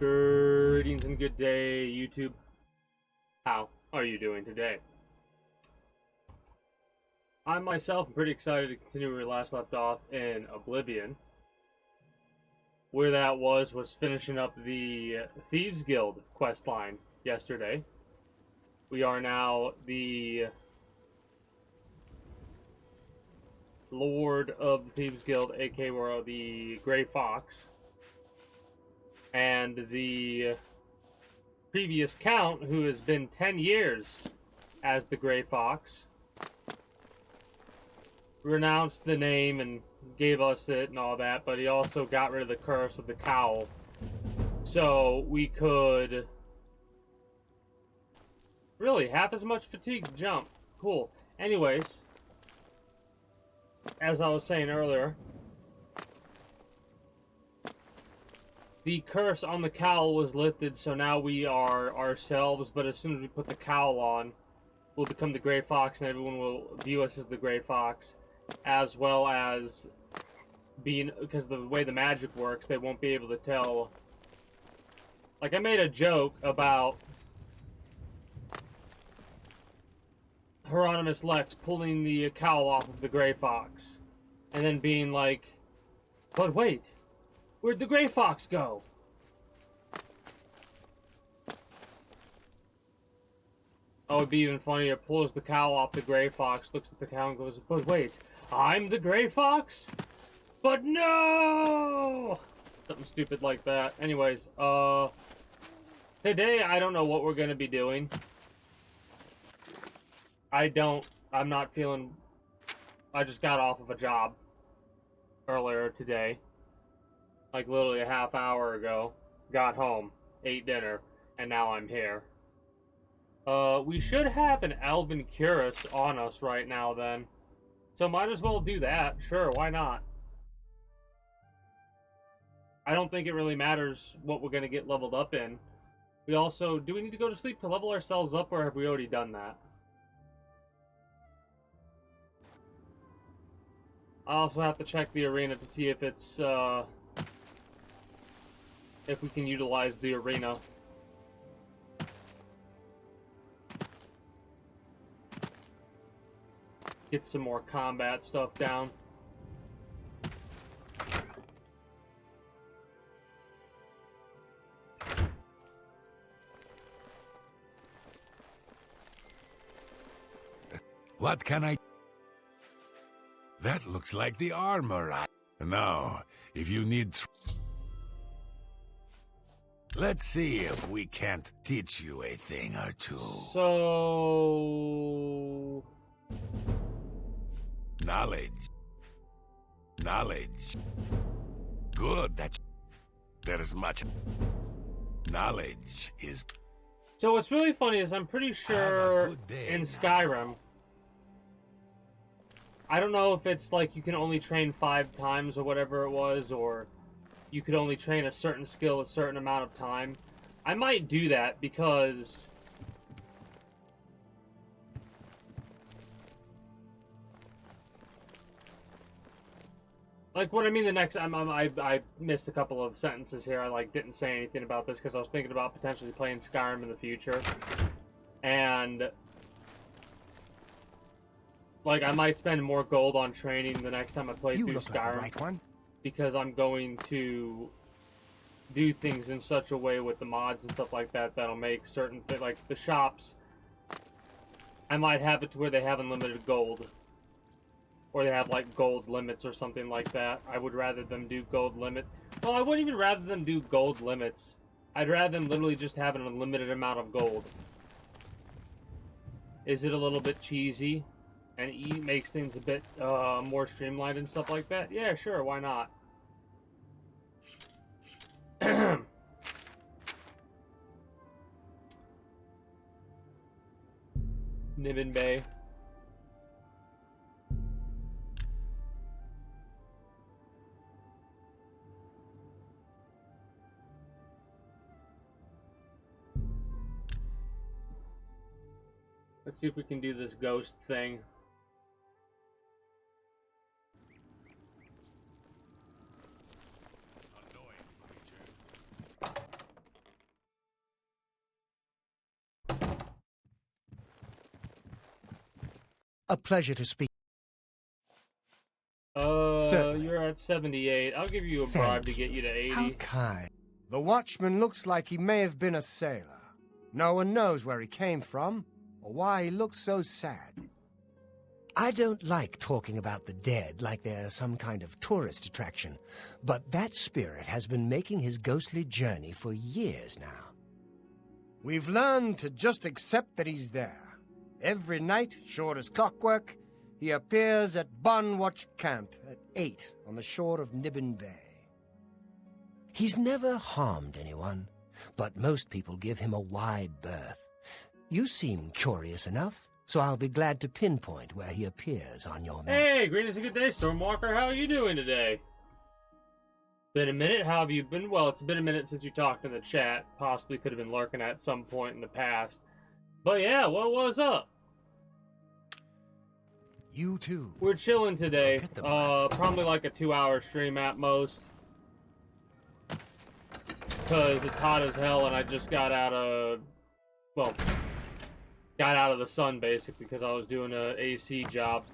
Greetings and good day, YouTube. How are you doing today? I myself am pretty excited to continue where we last left off in Oblivion. Where that was finishing up the Thieves Guild questline yesterday. We are now the Lord of the Thieves Guild, aka we're the Grey Fox. And the previous Count, who has been 10 years as the Grey Fox, renounced the name and gave us it and all that, but he also got rid of the curse of the cowl. So we could really half as much fatigue jump. Cool. Anyways, as I was saying earlier, the curse on the cowl was lifted, so now we are ourselves, but as soon as we put the cowl on, we'll become the Grey Fox, and everyone will view us as the Grey Fox, as well as being, because the way the magic works, they won't be able to tell. Like, I made a joke about Hieronymus Lex pulling the cowl off of the Grey Fox, and then being like, but wait, where'd the Grey Fox go? Oh, it'd be even funnier. Pulls the cowl off the Grey Fox, looks at the cowl and goes, but wait, I'm the Grey Fox? But no! Something stupid like that. Anyways, today I don't know what we're gonna be doing. I'm not feeling, I just got off of a job earlier today. Like literally a half hour ago, got home, ate dinner, and now I'm here. We should have an Elven Curus on us right now then. So might as well do that. Sure, why not? I don't think it really matters what we're going to get leveled up in. We also, do we need to go to sleep to level ourselves up, or have we already done that? I also have to check the arena to see if it's, if we can utilize the arena. Get some more combat stuff down. What can I... That looks like the armor. Now, if you need... Let's see if we can't teach you a thing or two. So... Knowledge. Good, there's much. Knowledge is... So what's really funny is I'm pretty sure in Skyrim, I don't know if it's like you can only train 5 times or whatever it was, or you could only train a certain skill a certain amount of time. I might do that because... Like, what I mean the next... I missed a couple of sentences here. I, didn't say anything about this because I was thinking about potentially playing Skyrim in the future. And... Like, I might spend more gold on training the next time I play through Skyrim. Like one. Because I'm going to do things in such a way with the mods and stuff like that that'll make certain things, like the shops, I might have it to where they have unlimited gold. Or they have, like, gold limits or something like that. I would rather them do gold limit. Well, I wouldn't even rather them do gold limits. I'd rather them literally just have an unlimited amount of gold. Is it a little bit cheesy? And E makes things a bit more streamlined and stuff like that? Yeah, sure, why not? Nibbin Bay. Let's see if we can do this ghost thing. A pleasure to speak. Certainly. You're at 78. I'll give you a bribe to get you to 80. How kind. The watchman looks like he may have been a sailor. No one knows where he came from, or why he looks so sad. I don't like talking about the dead like they're some kind of tourist attraction, but that spirit has been making his ghostly journey for years now. We've learned to just accept that he's there. Every night, short as clockwork, he appears at Bun Watch Camp at 8 on the shore of Nibbin Bay. He's never harmed anyone, but most people give him a wide berth. You seem curious enough, so I'll be glad to pinpoint where he appears on your map. Hey, greetings and good day, Stormwalker. How are you doing today? Been a minute. How have you been? Well, it's been a minute since you talked in the chat. Possibly could have been lurking at some point in the past. But yeah, what was up? You too. We're chilling today. Probably like a 2-hour stream at most. Because it's hot as hell and I just got out of... Well, got out of the sun basically because I was doing a AC job.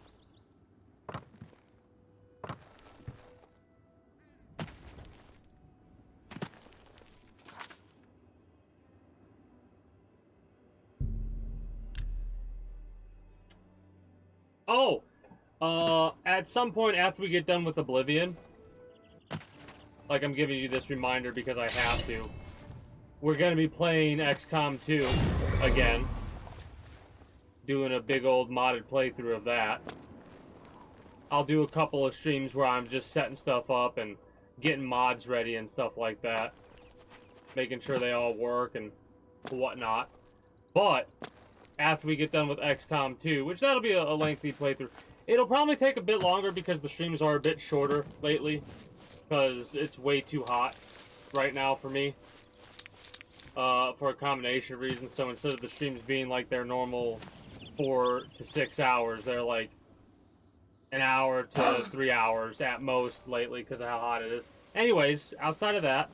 At some point after we get done with Oblivion, like I'm giving you this reminder because I have to, we're going to be playing XCOM 2 again. Doing a big old modded playthrough of that. I'll do a couple of streams where I'm just setting stuff up and getting mods ready and stuff like that. Making sure they all work and whatnot. But after we get done with XCOM 2, which that'll be a lengthy playthrough. It'll probably take a bit longer because the streams are a bit shorter lately. Because it's way too hot right now for me. For a combination of reasons. So instead of the streams being like their normal 4 to 6 hours, they're like an hour to 3 hours at most lately because of how hot it is. Anyways, outside of that,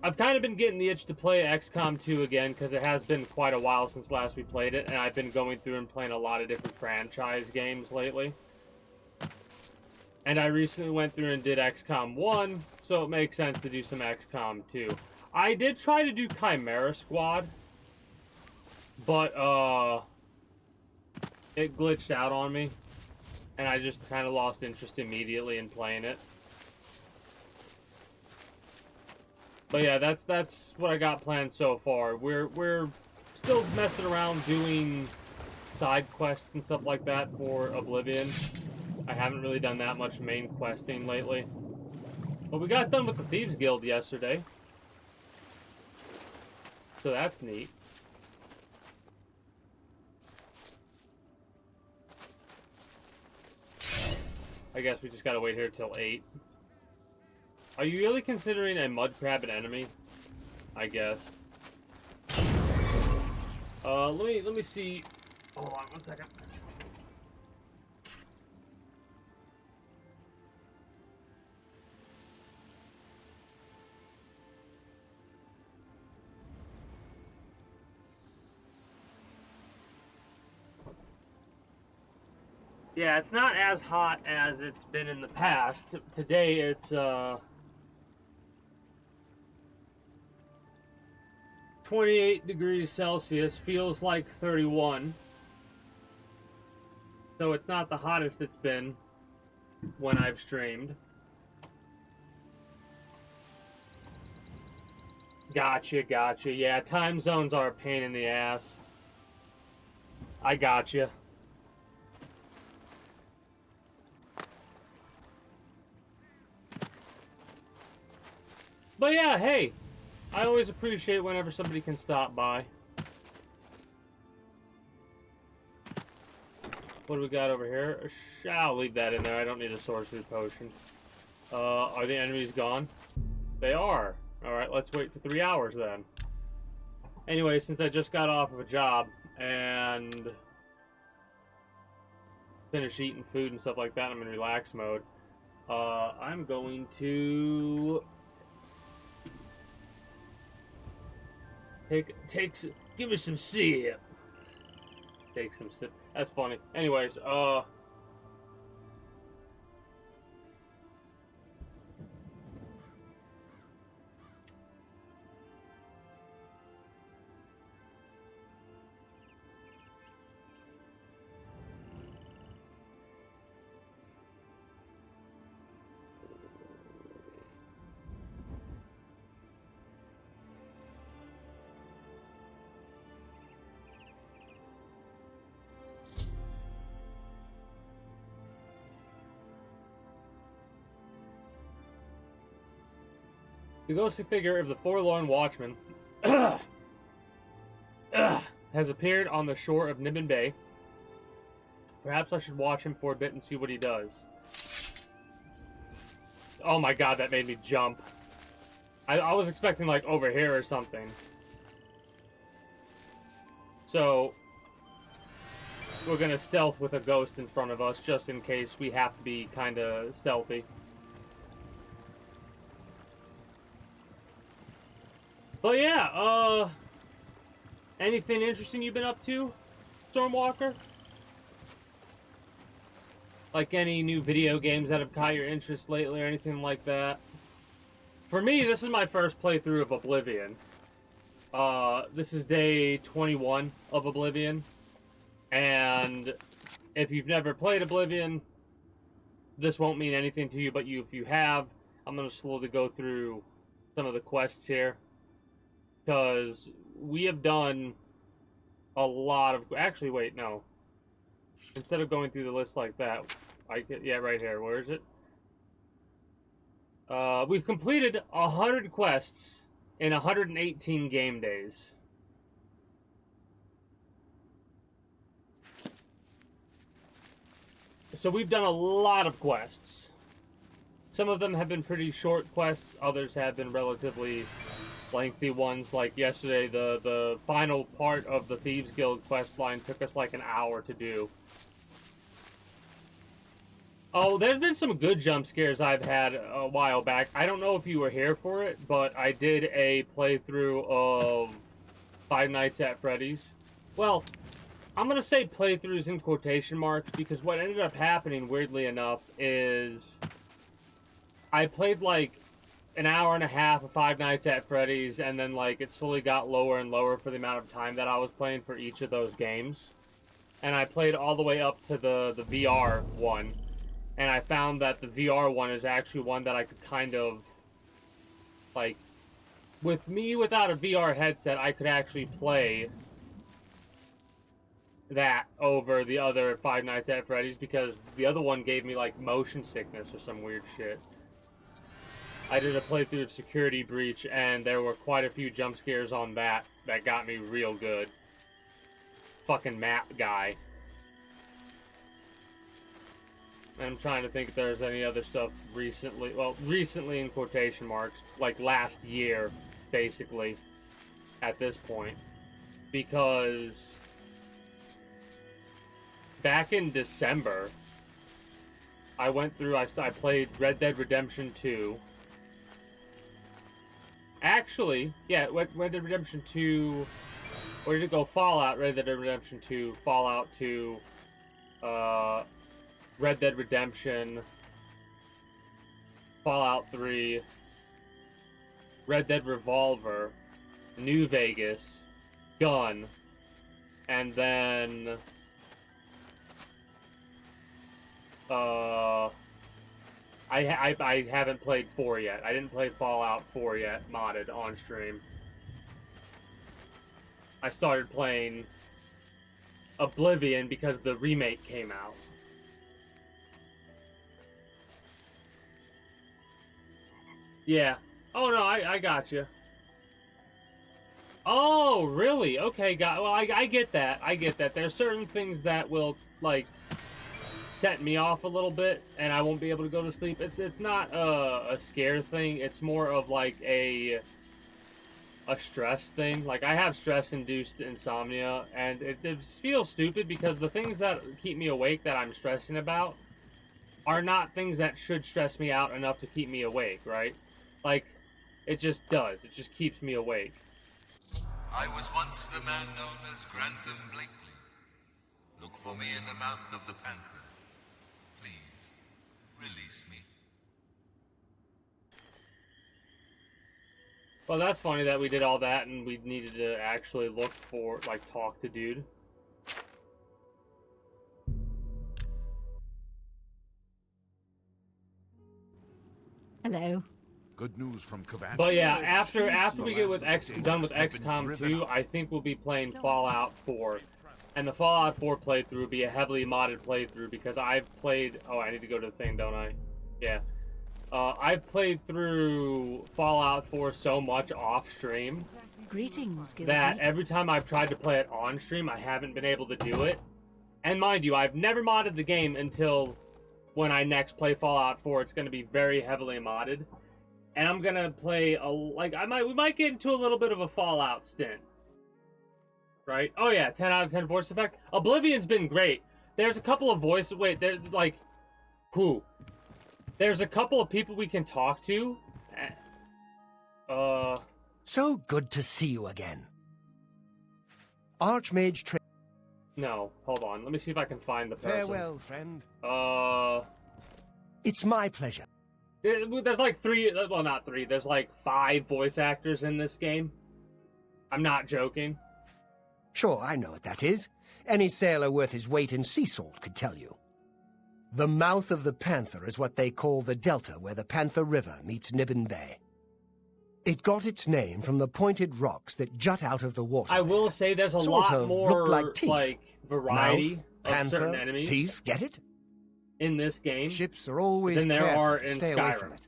I've kind of been getting the itch to play XCOM 2 again because it has been quite a while since last we played it, and I've been going through and playing a lot of different franchise games lately. And I recently went through and did XCOM 1, so it makes sense to do some XCOM 2. I did try to do Chimera Squad, but it glitched out on me, and I just kind of lost interest immediately in playing it. But yeah, that's what I got planned so far. We're still messing around doing side quests and stuff like that for Oblivion. I haven't really done that much main questing lately. But we got done with the Thieves Guild yesterday. So that's neat. I guess we just gotta wait here till 8. Are you really considering a mud crab an enemy? I guess. Let me see. Hold on 1 second. Yeah, it's not as hot as it's been in the past. Today it's 28 degrees Celsius, feels like 31. So it's not the hottest it's been when I've streamed. Gotcha. Yeah, time zones are a pain in the ass. I gotcha. But yeah, hey, I always appreciate whenever somebody can stop by. What do we got over here? I'll leave that in there. I don't need a sorcery potion. Are the enemies gone? They are. Alright, let's wait for 3 hours then. Anyway, since I just got off of a job and finished eating food and stuff like that, I'm in relax mode. I'm going to give me some sip. Take some sip. That's funny. Anyways, it goes to figure if the forlorn watchman has appeared on the shore of Nibbin Bay. Perhaps I should watch him for a bit and see what he does. Oh my god, that made me jump. I was expecting, like, over here or something. So, we're gonna stealth with a ghost in front of us, just in case we have to be kind of stealthy. But yeah, anything interesting you've been up to, Stormwalker? Like any new video games that have caught your interest lately or anything like that? For me, this is my first playthrough of Oblivion. This is day 21 of Oblivion. And if you've never played Oblivion, this won't mean anything to you, but if you have, I'm going to slowly go through some of the quests here. Because we have done a lot of... Actually, wait, no. Instead of going through the list like that, yeah, right here. Where is it? We've completed 100 quests in 118 game days. So we've done a lot of quests. Some of them have been pretty short quests. Others have been relatively lengthy ones. Like yesterday, the final part of the Thieves Guild quest line took us like an hour to do. Oh, there's been some good jump scares I've had a while back. I don't know if you were here for it, but I did a playthrough of Five Nights at Freddy's. Well, I'm going to say playthroughs in quotation marks, because what ended up happening, weirdly enough, is I played like an hour and a half of Five Nights at Freddy's, and then like it slowly got lower and lower for the amount of time that I was playing for each of those games. And I played all the way up to the VR one. And I found that the VR one is actually one that I could kind of, like, with me without a VR headset, I could actually play that over the other Five Nights at Freddy's, because the other one gave me, like, motion sickness or some weird shit. I did a playthrough of Security Breach, and there were quite a few jump scares on that got me real good. Fucking map guy. And I'm trying to think if there's any other stuff recently. Well, recently in quotation marks. Like last year, basically. At this point. Because back in December, I went through, I played Red Dead Redemption 2. Actually, yeah, Red Dead Redemption 2... Where did it go? Fallout, Red Dead Redemption 2, Fallout 2, Red Dead Redemption, Fallout 3, Red Dead Revolver, New Vegas, Gun, and then I haven't played 4 yet. I didn't play Fallout 4 yet, modded on stream. I started playing Oblivion because the remake came out. Yeah. Oh, no, I got you. Oh, really? Okay, well, I get that. I get that. There's certain things that will, like, set me off a little bit, and I won't be able to go to sleep. It's not a scare thing. It's more of, like, a stress thing. Like, I have stress-induced insomnia, and it feels stupid because the things that keep me awake that I'm stressing about are not things that should stress me out enough to keep me awake, right? Like, it just does. It just keeps me awake. I was once the man known as Grantham Blakely. Look for me in the mouth of the panther. Please, release me. Well, that's funny that we did all that and we needed to actually look for, like, talk to dude. Hello. Good news from Comanche. But yeah, after we get with done with XCOM 2, I think we'll be playing Fallout 4. And the Fallout 4 playthrough will be a heavily modded playthrough because I've played... Oh, I need to go to the thing, don't I? Yeah. I've played through Fallout 4 so much off-stream Greetings, that every time I've tried to play it on-stream, I haven't been able to do it. And mind you, I've never modded the game until when I next play Fallout 4. It's going to be very heavily modded. And I'm going to play, we might get into a little bit of a Fallout stint. Right? Oh yeah, 10 out of 10 voice effect. Oblivion's been great. There's a couple of voices, there's like, who? There's a couple of people we can talk to. So good to see you again. Archmage No, hold on. Let me see if I can find the person. Farewell, friend. It's my pleasure. There's like not three. There's like 5 voice actors in this game. I'm not joking. Sure, I know what that is. Any sailor worth his weight in sea salt could tell you. The mouth of the Panther is what they call the delta where the Panther River meets Nibbin Bay. It got its name from the pointed rocks that jut out of the water. I will say there's a sort lot of more look like teeth. Variety Mouth, of panther, certain enemies teeth, get it? in this game. Ships are always than there careful are to in stay away Skyrim, from it,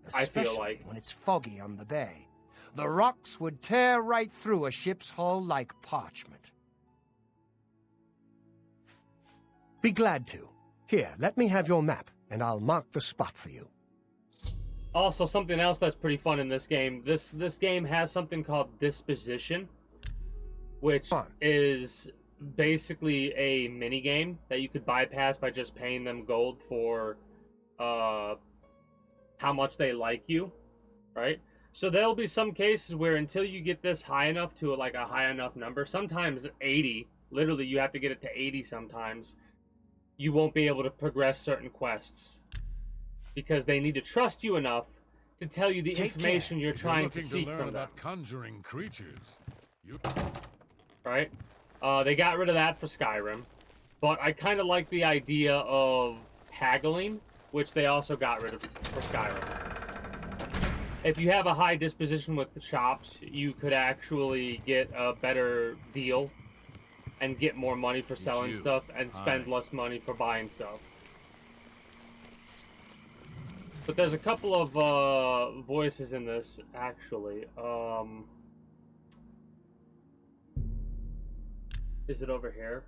I feel especially like. when it's foggy on the bay. The rocks would tear right through a ship's hull like parchment. Be glad to. Here, let me have your map, and I'll mark the spot for you. Also, something else that's pretty fun in this game. This game has something called Disposition, which is basically a mini game that you could bypass by just paying them gold for how much they like you, right? So there'll be some cases where until you get this high enough to like a high enough number, sometimes 80, literally you have to get it to 80 sometimes, you won't be able to progress certain quests because they need to trust you enough to tell you the information you're trying to seek from them. About conjuring creatures. Right? They got rid of that for Skyrim, but I kind of like the idea of haggling, which they also got rid of for Skyrim. If you have a high disposition with the shops, you could actually get a better deal and get more money for selling stuff and spend less money for buying stuff. But there's a couple of voices in this, actually. Is it over here?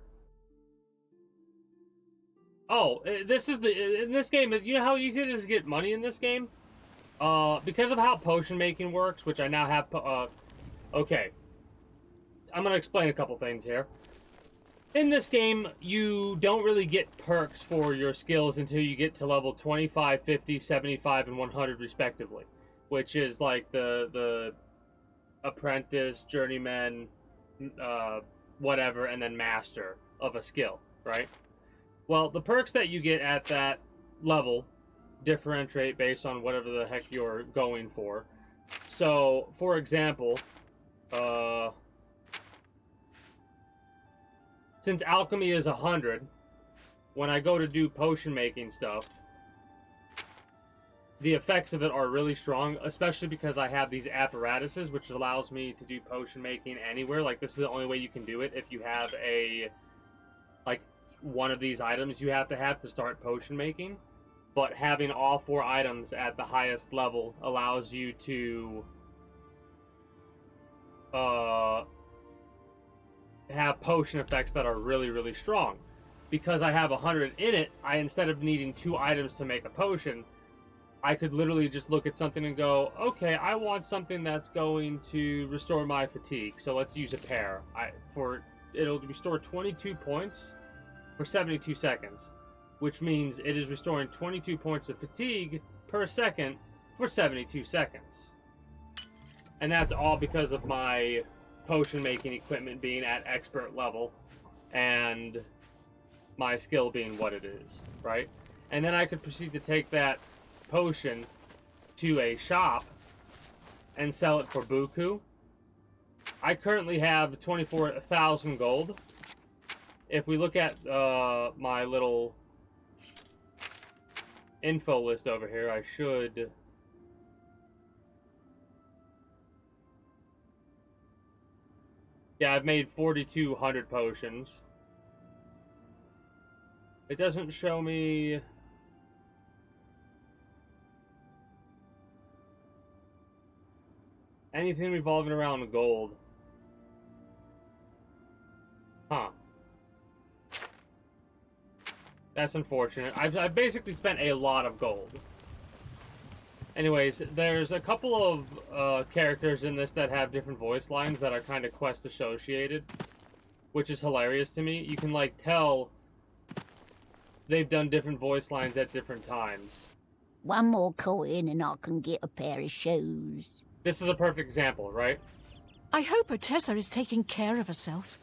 Oh, this is in this game, you know how easy it is to get money in this game? Because of how potion making works, which I now have, okay. I'm gonna explain a couple things here. In this game, you don't really get perks for your skills until you get to level 25, 50, 75, and 100 respectively. Which is like the apprentice, journeyman, whatever, and then master of a skill, right? Well, the perks that you get at that level differentiate based on whatever the heck you're going for. So, for example, since alchemy is 100, when I go to do potion making stuff, the effects of it are really strong, especially because I have these apparatuses, which allows me to do potion making anywhere. Like, this is the only way you can do it if you have one of these items you have to start potion making. But having all 4 items at the highest level allows you to have potion effects that are really, really strong. Because I have 100 in it, instead of needing 2 items to make a potion, I could literally just look at something and go, okay, I want something that's going to restore my fatigue, so let's use a pair. It'll restore 22 points for 72 seconds, which means it is restoring 22 points of fatigue per second for 72 seconds. And that's all because of my potion making equipment being at expert level and my skill being what it is, right? And then I could proceed to take that potion to a shop and sell it for buku. I currently have 24,000 gold. If we look at my little info list over here, I should... Yeah, I've made 4,200 potions. It doesn't show me... anything revolving around gold. Huh. That's unfortunate. I've basically spent a lot of gold. Anyways, there's a couple of characters in this that have different voice lines that are kind of quest associated, which is hilarious to me. You can like tell they've done different voice lines at different times. One more coin and I can get a pair of shoes. This is a perfect example, right? I hope Otessa is taking care of herself.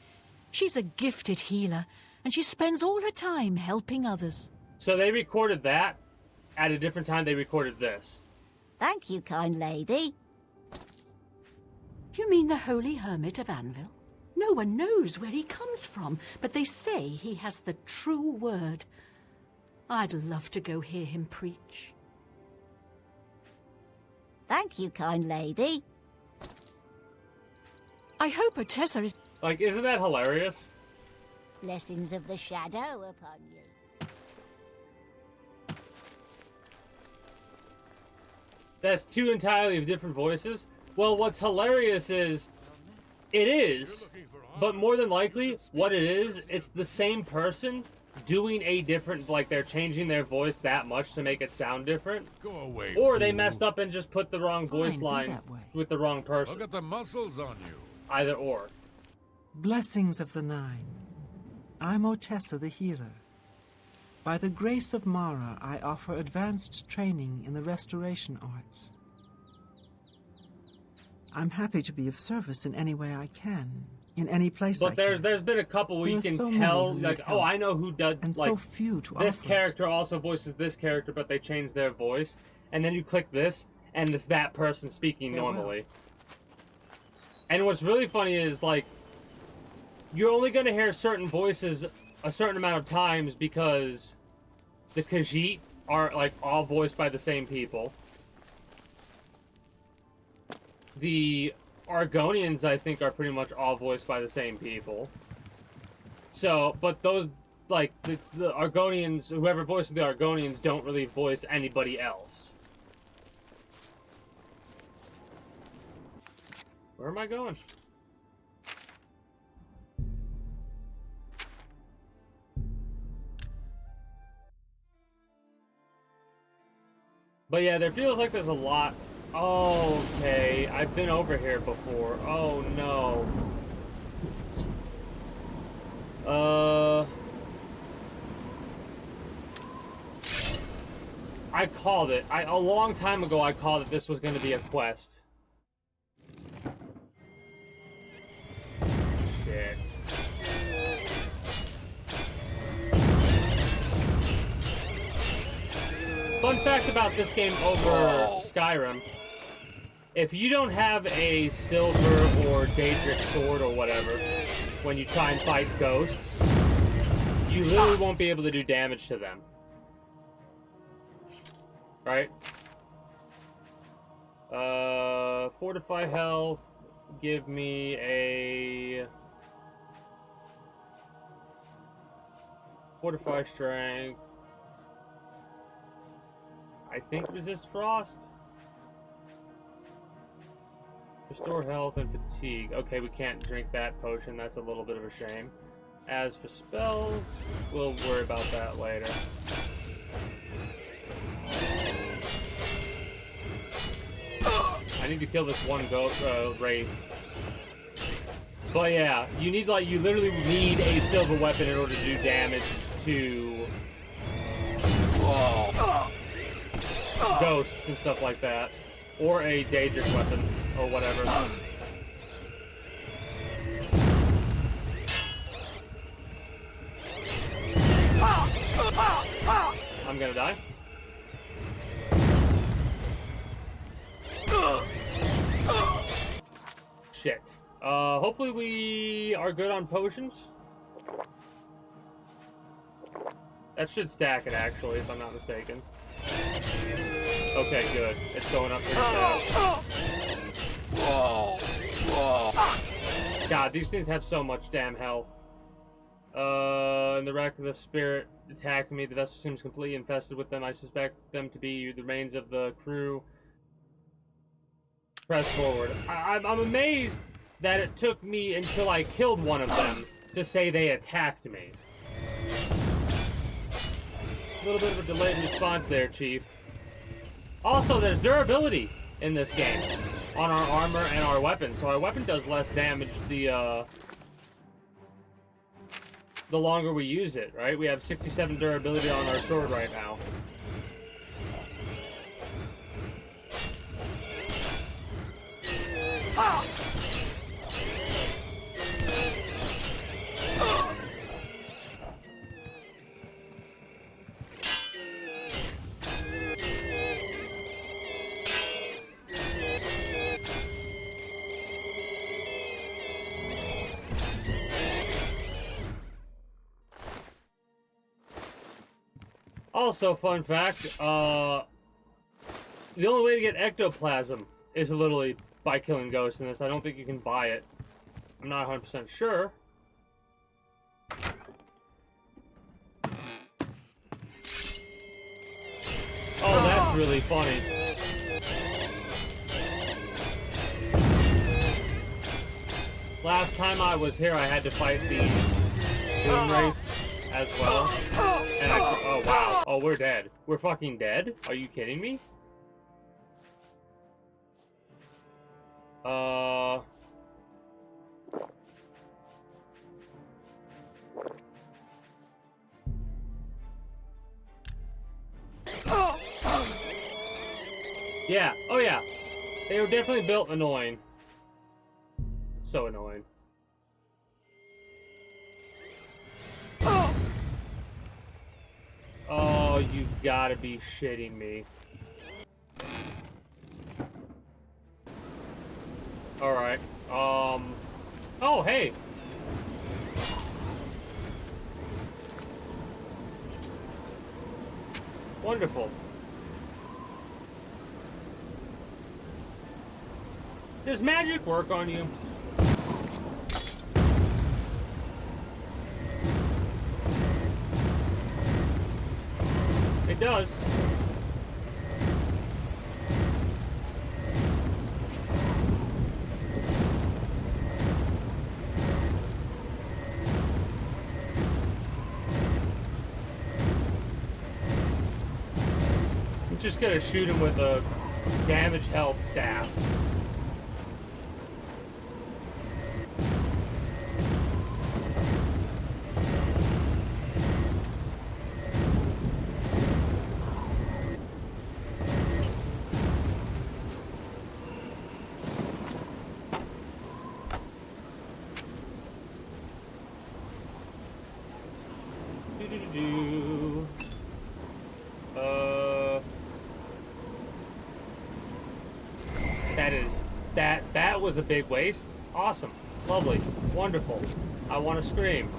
She's a gifted healer, and she spends all her time helping others. So they recorded that. At a different time, they recorded this. Thank you, kind lady. You mean the Holy Hermit of Anvil? No one knows where he comes from, but they say he has the true word. I'd love to go hear him preach. Thank you, kind lady. I hope Otessa is... Like, isn't that hilarious? Blessings of the shadow upon you. That's two entirely different voices. Well, what's hilarious is, it is, but more than likely, what it is, it's the same person doing a different, like they're changing their voice that much to make it sound different. Go away, Or they fool. messed up and just put the wrong voice Fine, be line that way. with the wrong person. Look at the muscles on you. Either or. Blessings of the Nine. I'm Otessa the healer. By the grace of Mara, I offer advanced training in the restoration arts. I'm happy to be of service in any way I can, in any place I But can. there's been a couple where There you are can so many tell, who like, need oh, help, I know who does, and like, so few to this offer. character also voices this character, but they change their voice. And then you click this, and it's that person speaking Farewell. normally. And what's really funny is, like, you're only going to hear certain voices a certain amount of times because the Khajiit are, like, all voiced by the same people. The Argonians, I think, are pretty much all voiced by the same people. So, but those, like, the Argonians, whoever voices the Argonians, don't really voice anybody else. Where am I going? But yeah, there feels like there's a lot. Oh, okay. I've been over here before. Oh, no. I called it. A long time ago, I called it this was going to be a quest. Shit. Fun fact about this game over Skyrim. If you don't have a silver or Daedric sword or whatever, when you try and fight ghosts, you literally won't be able to do damage to them. Right? Fortify health, give me a... Fortify strength. I think resist frost. Restore health and fatigue. Okay, we can't drink that potion. That's a little bit of a shame. As for spells, we'll worry about that later. I need to kill this one ghost wraith. But yeah, you need you literally need a silver weapon in order to do damage to ghosts and stuff like that, or a Daedric weapon or whatever. I'm gonna die. Shit. Hopefully we are good on potions. That should stack it, actually, if I'm not mistaken. Okay, good. It's going up pretty fast. God, these things have so much damn health. And the wreck of the spirit attacked me. The vessel seems completely infested with them. I suspect them to be the remains of the crew. Press forward. I'm amazed that it took me until I killed one of them to say they attacked me. A little bit of a delayed response there, Chief. Also, there's durability in this game on our armor and our weapon, so our weapon does less damage the longer we use it, right? We have 67 durability on our sword right now. Also, fun fact, the only way to get ectoplasm is literally by killing ghosts in this. I don't think you can buy it. I'm not 100% sure. Oh, that's really funny. Last time I was here, I had to fight the Doom Wraiths as well. And oh wow. Oh, we're dead. We're fucking dead? Are you kidding me? Yeah. Oh yeah. They were definitely built annoying. So annoying. Oh, you gotta be shitting me. Alright, oh, hey! Wonderful. Does magic work on you? It does. I'm just gonna shoot him with a damaged health staff. That was a big waste. Awesome. Lovely. Wonderful. I want to scream.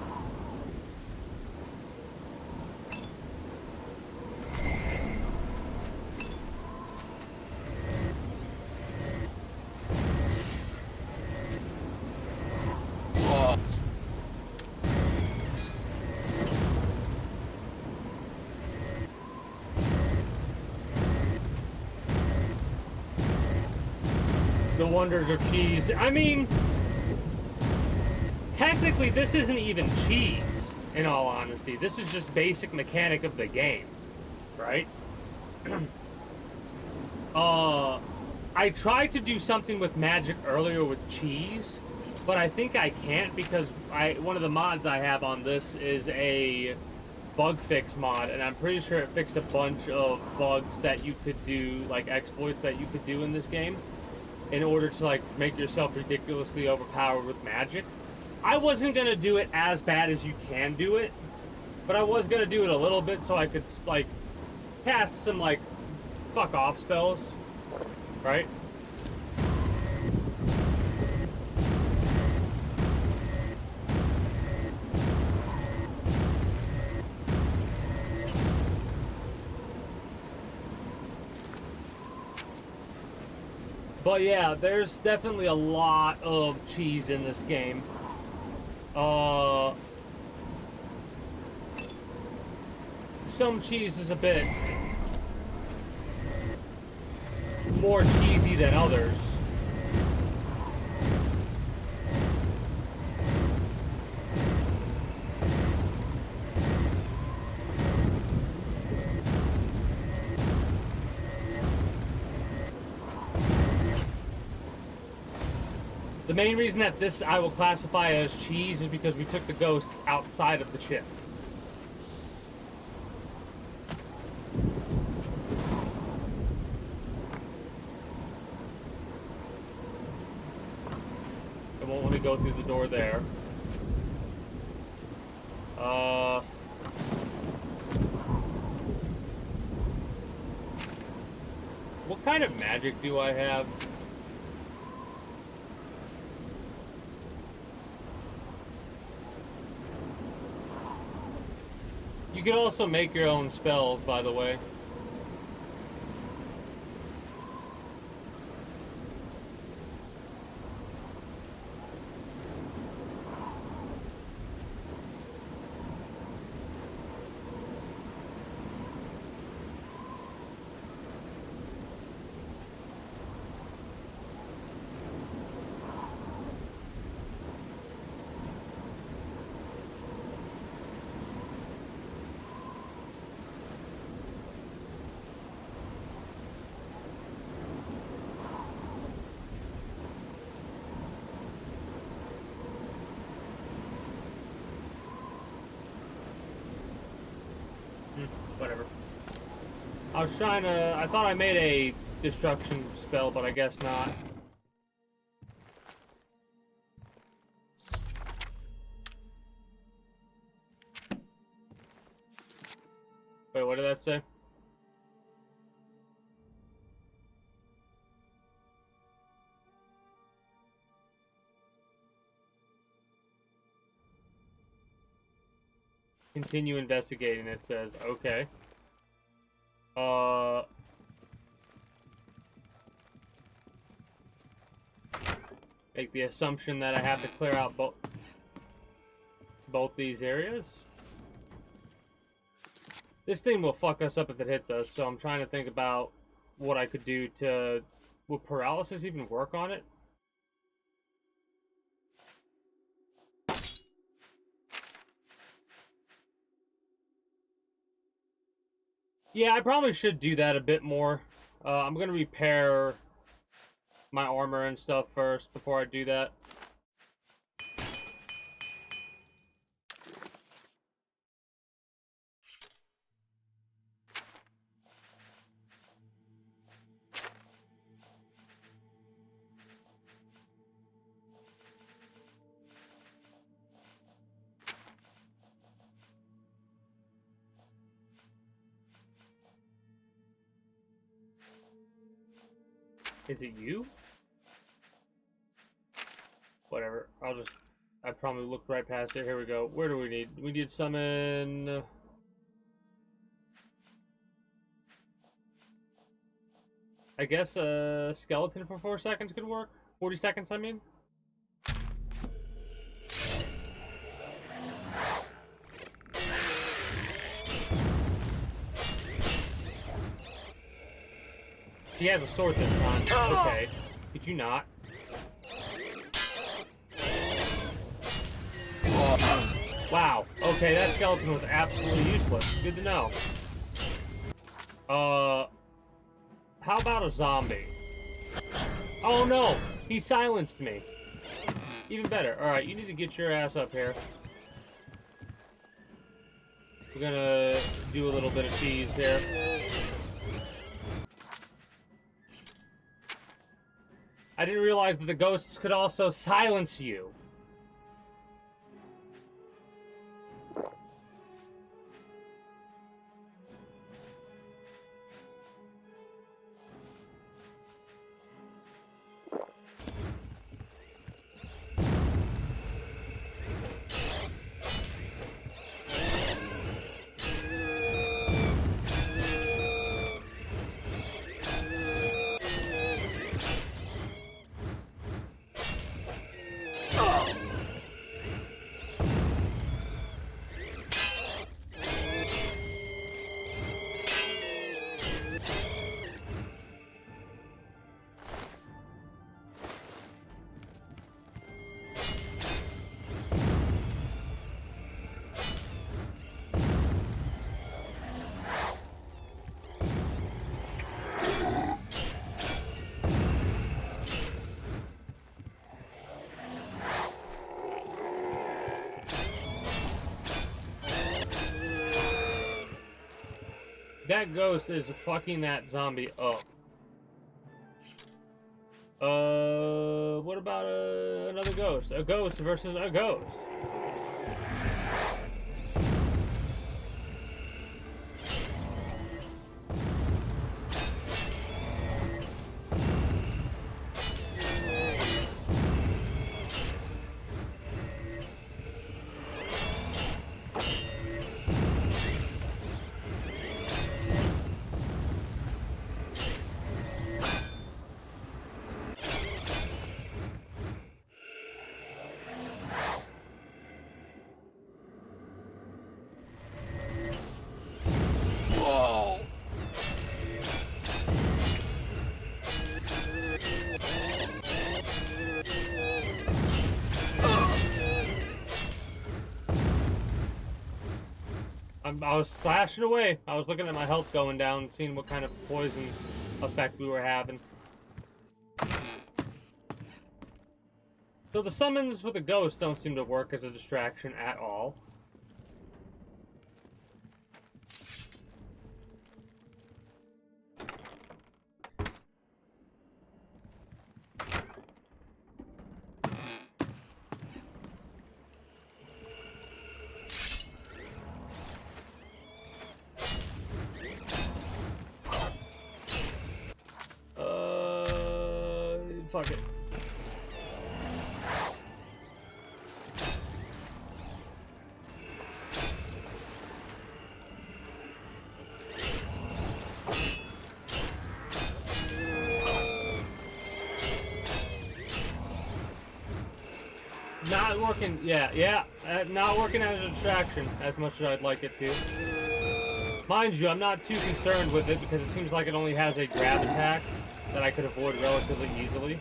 The wonders of cheese. I mean, technically this isn't even cheese, in all honesty. This is just basic mechanic of the game, right? I tried to do something with magic earlier with cheese, but I think I can't because one of the mods I have on this is a bug fix mod, and I'm pretty sure it fixed a bunch of bugs that you could do, like exploits that you could do in this game, in order to like make yourself ridiculously overpowered with magic. I wasn't gonna do it as bad as you can do it, but I was gonna do it a little bit so I could like cast some, like, fuck off spells, right? But yeah, there's definitely a lot of cheese in this game. Some cheese is a bit more cheesy than others. The main reason that this I will classify as cheese is because we took the ghosts outside of the ship. It won't let me go through the door there. What kind of magic do I have? You can also make your own spells, by the way. Whatever. I was trying to... I thought I made a destruction spell, but I guess not. Wait, what did that say? Continue investigating, it says. Okay. Make the assumption that I have to clear out both these areas. This thing will fuck us up if it hits us, so I'm trying to think about what I could do to... Will paralysis even work on it? Yeah, I probably should do that a bit more. I'm gonna repair my armor and stuff first before I do that. Is it you? Whatever. I probably looked right past it. Here we go. Where do we need? We need to summon... I guess a skeleton for 4 seconds could work. 40 seconds, I mean. He has a sword this time. Okay. Did you not? Wow. Okay, that skeleton was absolutely useless. Good to know. How about a zombie? Oh no! He silenced me. Even better. Alright, you need to get your ass up here. We're gonna do a little bit of cheese here. I didn't realize that the ghosts could also silence you. that ghost is fucking that zombie up. What about another ghost? A ghost versus a ghost. I was slashing away. I was looking at my health going down, seeing what kind of poison effect we were having. So the summons with the ghost don't seem to work as a distraction at all. Fuck it. Not working, yeah, not working as a distraction as much as I'd like it to. Mind you, I'm not too concerned with it because it seems like it only has a grab attack that I could avoid relatively easily.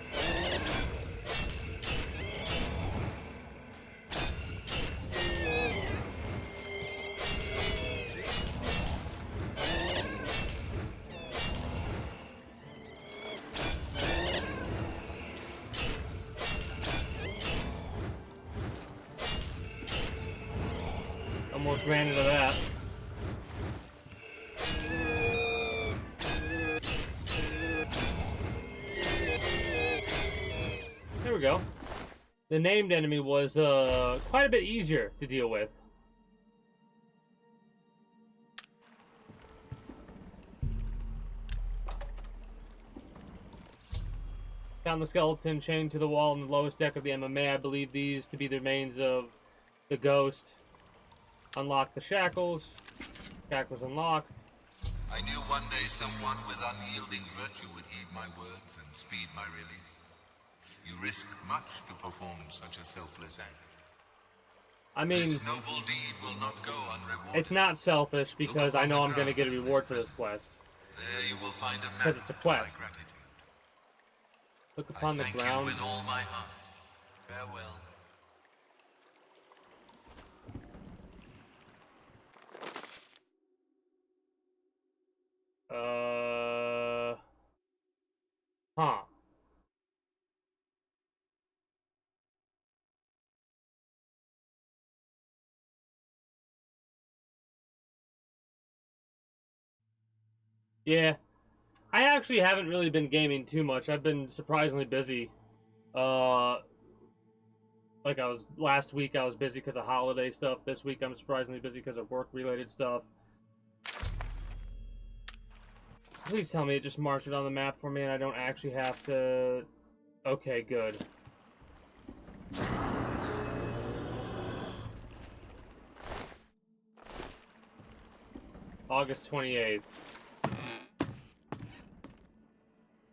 Almost ran into that. There we go. The named enemy was quite a bit easier to deal with. Found the skeleton chained to the wall on the lowest deck of the MMA. I believe these to be the remains of the ghost. Unlock the shackles. Shackles unlocked. I knew one day someone with unyielding virtue would heed my words and speed my release. You risk much to perform such a selfless act. I mean, this noble deed will not go unrewarded. It's not selfish because I know I'm going to get a reward for this quest. There you will find a map It's a to quest. my gratitude. Look upon the I thank ground. you with all my heart. Farewell. Huh. Yeah. I actually haven't really been gaming too much. I've been surprisingly busy. Like last week I was busy because of holiday stuff. This week I'm surprisingly busy because of work-related stuff. Please tell me it just marked it on the map for me and I don't actually have to... Okay, good. August 28th.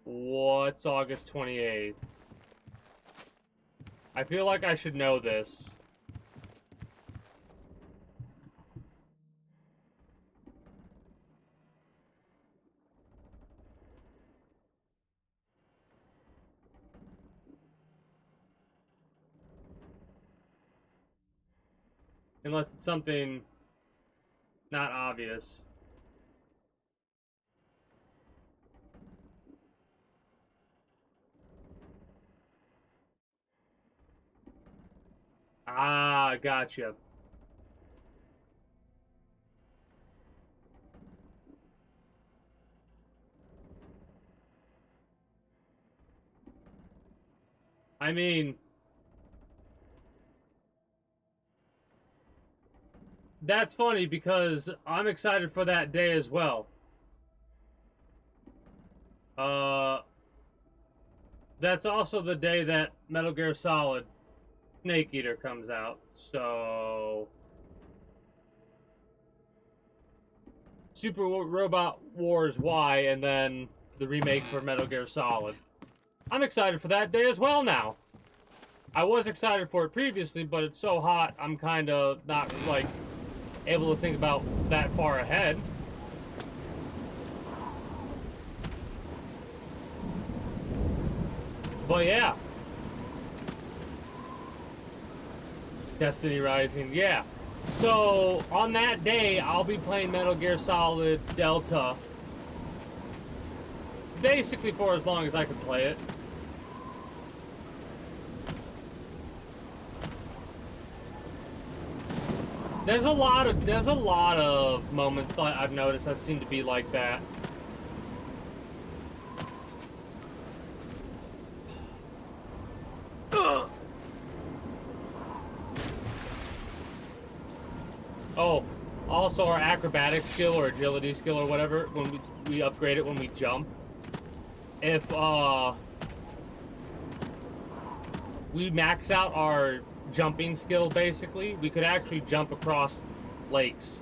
What's August 28th? I feel like I should know this. Unless it's something not obvious. Ah, gotcha. I mean, that's funny because I'm excited for that day as well. That's also the day that Metal Gear Solid Snake Eater comes out. So, Super Robot Wars Y, and then the remake for Metal Gear Solid. I'm excited for that day as well now. I was excited for it previously, but it's so hot, I'm kind of not, like, able to think about that far ahead. But yeah. Destiny Rising, yeah. So, on that day, I'll be playing Metal Gear Solid Delta. Basically for as long as I can play it. There's a lot of moments that I've noticed that seem to be like that. Oh, also our acrobatic skill or agility skill or whatever, when we upgrade it when we jump. If we max out our jumping skill, basically, we could actually jump across lakes.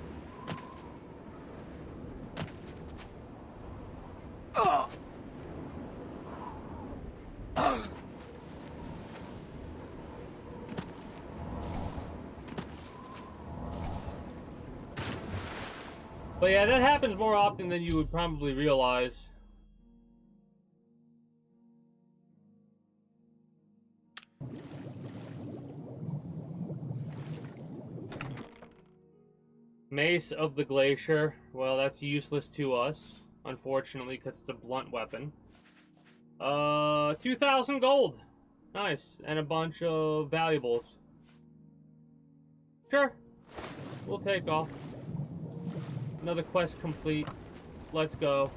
But yeah, that happens more often than you would probably realize. Mace of the Glacier. Well, that's useless to us, unfortunately, because it's a blunt weapon. 2,000 gold. Nice. And a bunch of valuables. Sure. We'll take off. Another quest complete. Let's go.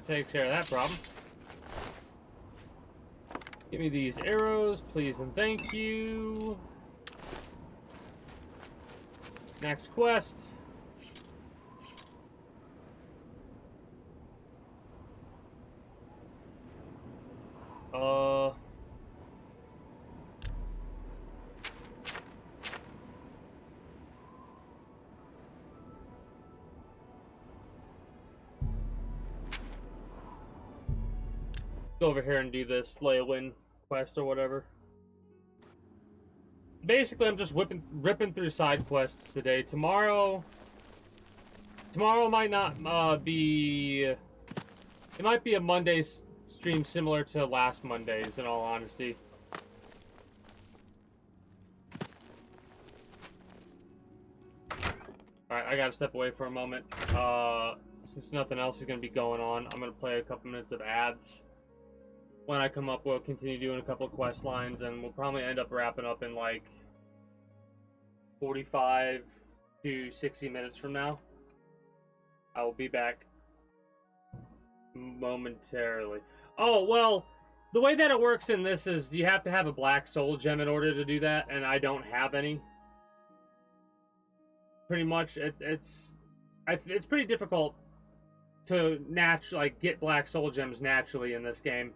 Take care of that problem. Give me these arrows, please and thank you. Next quest. Go over here and do this Leowin quest or whatever. Basically, I'm just ripping through side quests today. Tomorrow might not be. It might be a Monday stream similar to last Monday's, in all honesty. Alright, I gotta step away for a moment. Since nothing else is gonna be going on, I'm gonna play a couple minutes of ads. When I come up, we'll continue doing a couple of quest lines, and we'll probably end up wrapping up in like 45 to 60 minutes from now. I will be back momentarily. Oh, well, the way that it works in this is you have to have a black soul gem in order to do that, and I don't have any. Pretty much, it's pretty difficult to get black soul gems naturally in this game.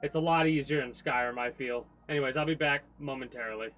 It's a lot easier in Skyrim, I feel. Anyways, I'll be back momentarily.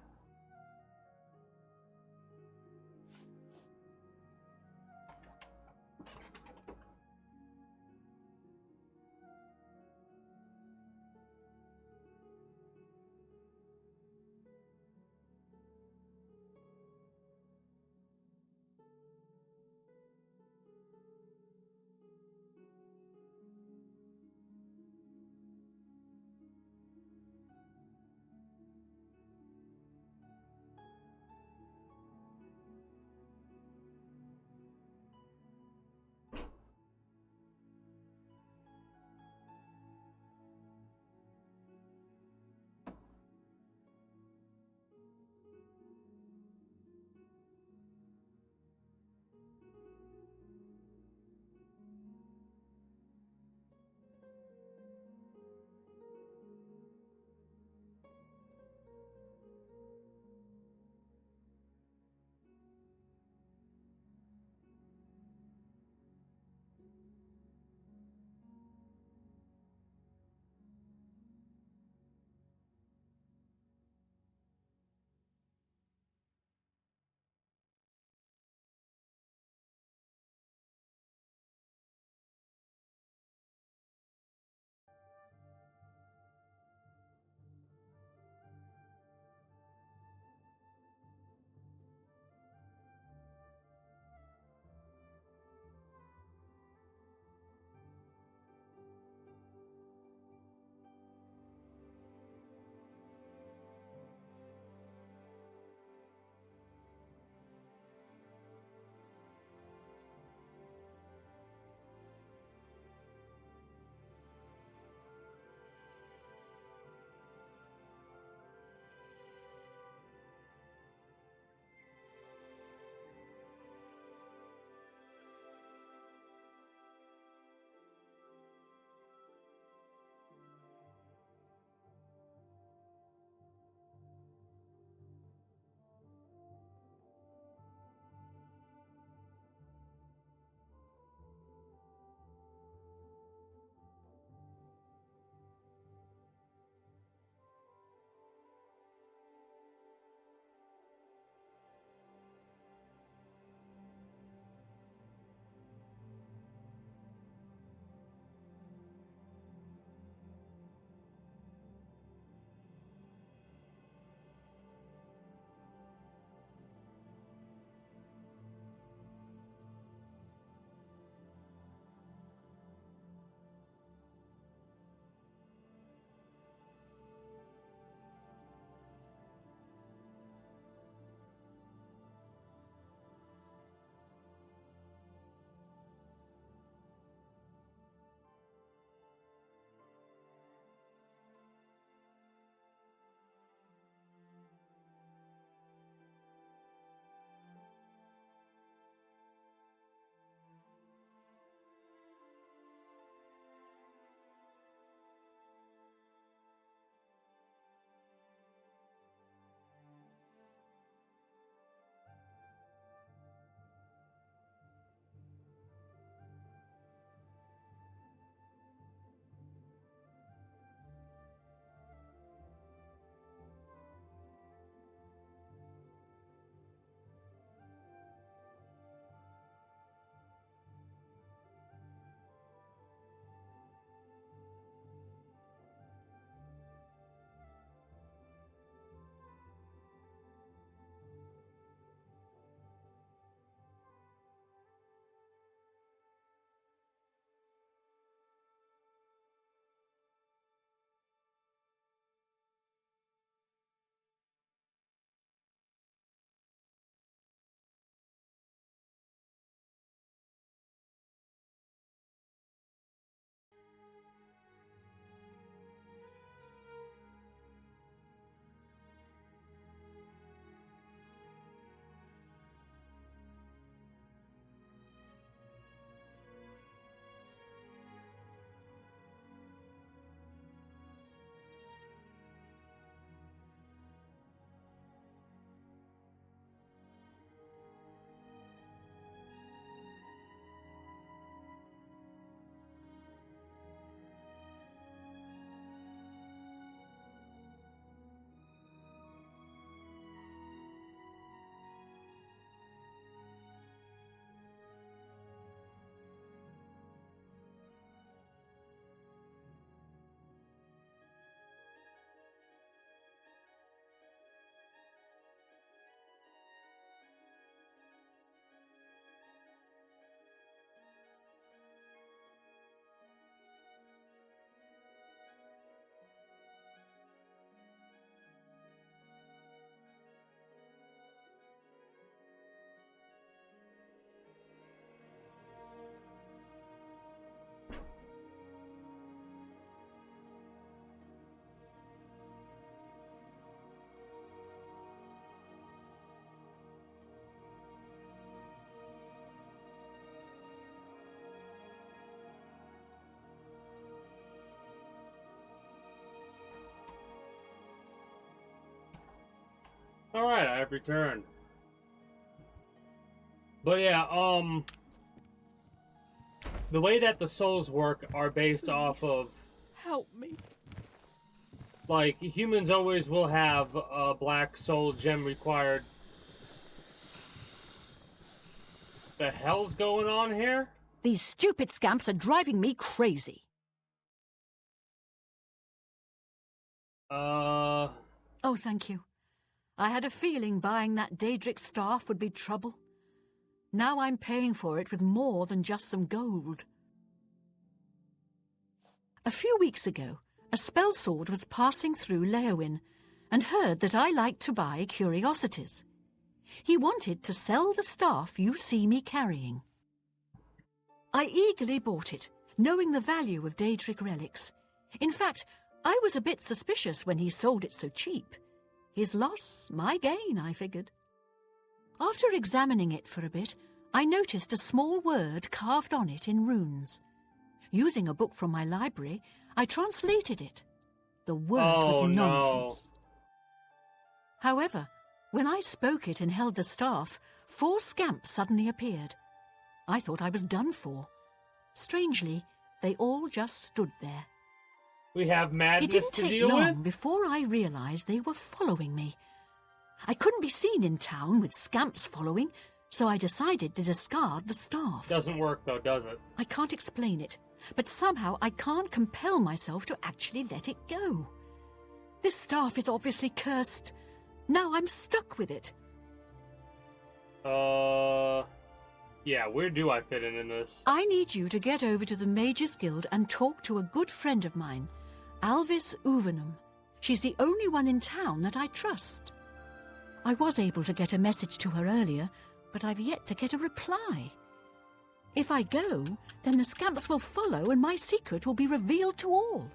Alright, I have returned. But yeah, the way that the souls work are based off of, Help me. like, humans always will have a black soul gem required. The hell's going on here? These stupid scamps are driving me crazy. Oh, thank you. I had a feeling buying that Daedric staff would be trouble. Now I'm paying for it with more than just some gold. A few weeks ago, a spell sword was passing through Leowin and heard that I liked to buy curiosities. He wanted to sell the staff you see me carrying. I eagerly bought it, knowing the value of Daedric relics. In fact, I was a bit suspicious when he sold it so cheap. His loss, my gain, I figured. After examining it for a bit, I noticed a small word carved on it in runes. Using a book from my library, I translated it. The word was nonsense. However, when I spoke it and held the staff, 4 scamps suddenly appeared. I thought I was done for. Strangely, they all just stood there. We have madness It didn't to take deal long with? before I realized they were following me. I couldn't be seen in town with scamps following, so I decided to discard the staff. Doesn't work though, does it? I can't explain it, but somehow I can't compel myself to actually let it go. This staff is obviously cursed. Now I'm stuck with it. Yeah, where do I fit in this? I need you to get over to the Mages Guild and talk to a good friend of mine, Alvis Uvenum. She's the only one in town that I trust. I was able to get a message to her earlier, but I've yet to get a reply. If I go, then the scamps will follow and my secret will be revealed to all.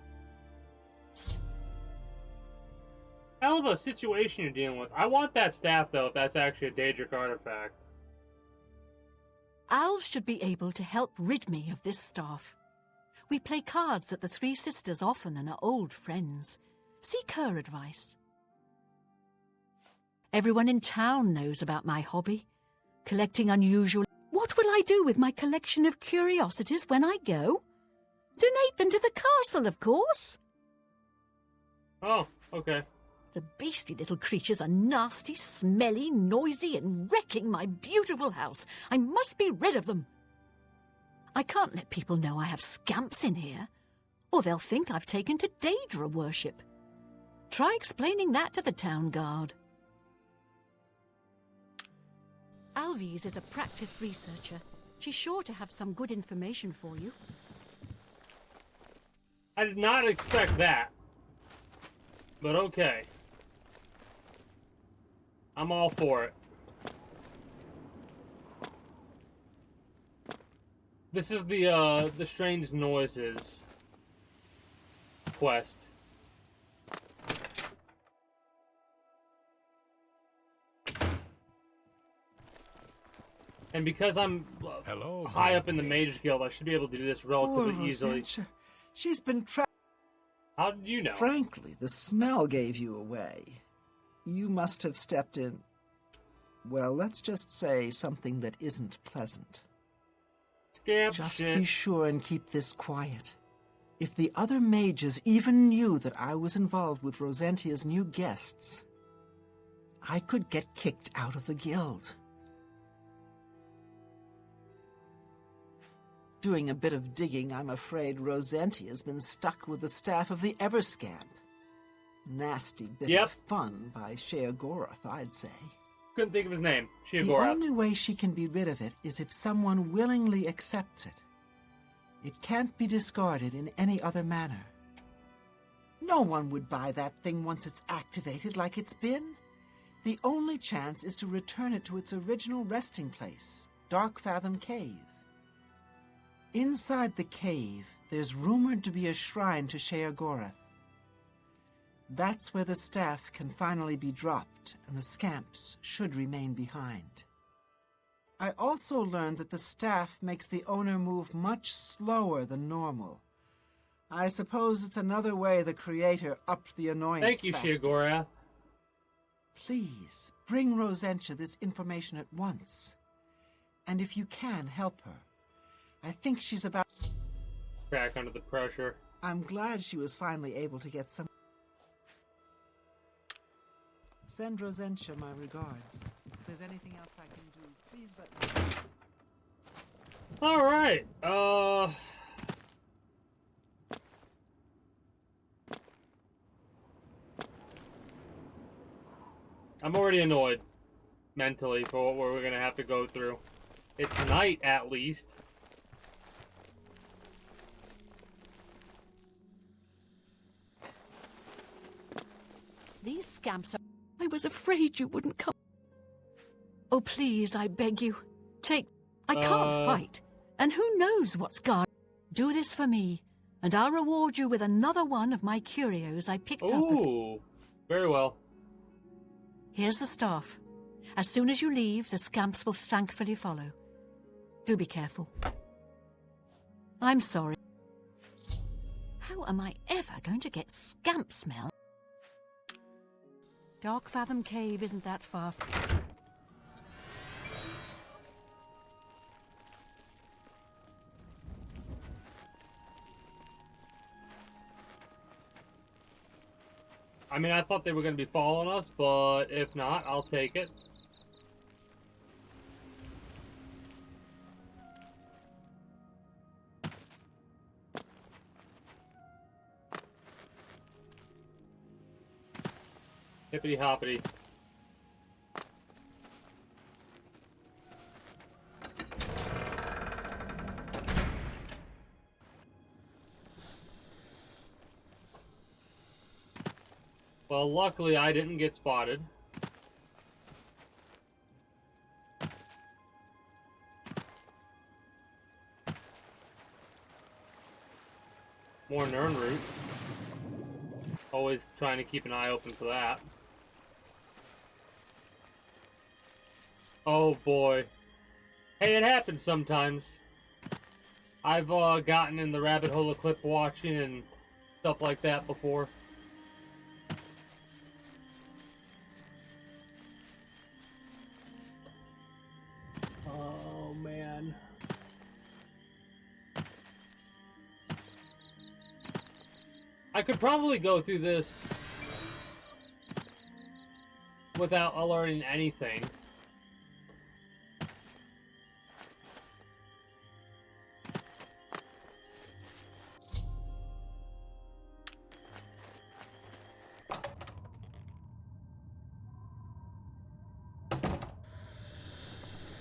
Hell of a situation you're dealing with. I want that staff, though, if that's actually a Daedric artifact. Alv should be able to help rid me of this staff. We play cards at the Three Sisters often and are old friends. Seek her advice. Everyone in town knows about my hobby, collecting unusual... What will I do with my collection of curiosities when I go? Donate them to the castle, of course. Oh, okay. The beastly little creatures are nasty, smelly, noisy, and wrecking my beautiful house. I must be rid of them. I can't let people know I have scamps in here, or they'll think I've taken to Daedra worship. Try explaining that to the town guard. Alvis is a practiced researcher. She's sure to have some good information for you. I did not expect that. But okay. I'm all for it. This is the strange noises quest. And because I'm Hello, high up in the Blade. Mages Guild, I should be able to do this relatively Poor easily. Rosentia. She's been trapped. How did you know? Frankly, the smell gave you away. You must have stepped in... Well, let's just say something that isn't pleasant. Scamp Just shit. be sure and keep this quiet. If the other mages even knew that I was involved with Rosentia's new guests, I could get kicked out of the guild. Doing a bit of digging, I'm afraid Rosentia's been stuck with the staff of the Everscamp. Nasty bit Yep. of fun by Sheogorath, I'd say. Couldn't think of his name. The Sakaarrra. only way she can be rid of it is if someone willingly accepts it. It can't be discarded in any other manner. No one would buy that thing once it's activated like it's been. The only chance is to return it to its original resting place, Darkfathom Cave. Inside the cave, there's rumored to be a shrine to Sheogorath. That's where the staff can finally be dropped, and the scamps should remain behind. I also learned that the staff makes the owner move much slower than normal. I suppose it's another way the creator upped the annoyance Thank you, factor. Sakaarrra. Please, bring Rosentia this information at once. And if you can, help her. I think she's about... Crack under the pressure. I'm glad she was finally able to get some... Send Rosentia my regards. If there's anything else I can do, please let me know. Alright, I'm already annoyed, mentally, for what we're gonna have to go through. It's night, at least. These scamps are... I was afraid you wouldn't come. Oh, please, I beg you. Take... I can't fight. And who knows what's guard... Do this for me, and I'll reward you with another one of my curios I picked up. Ooh, very well. Here's the staff. As soon as you leave, the scamps will thankfully follow. Do be careful. I'm sorry. How am I ever going to get scamp smell? Dark Fathom Cave isn't that far from... I mean, I thought they were going to be following us, but if not, I'll take it. Hippity hoppity. Well, luckily I didn't get spotted. More Nern root. Always trying to keep an eye open for that. Oh boy. Hey, it happens sometimes. I've gotten in the rabbit hole of clip watching and stuff like that before. Oh man. I could probably go through this without alerting anything.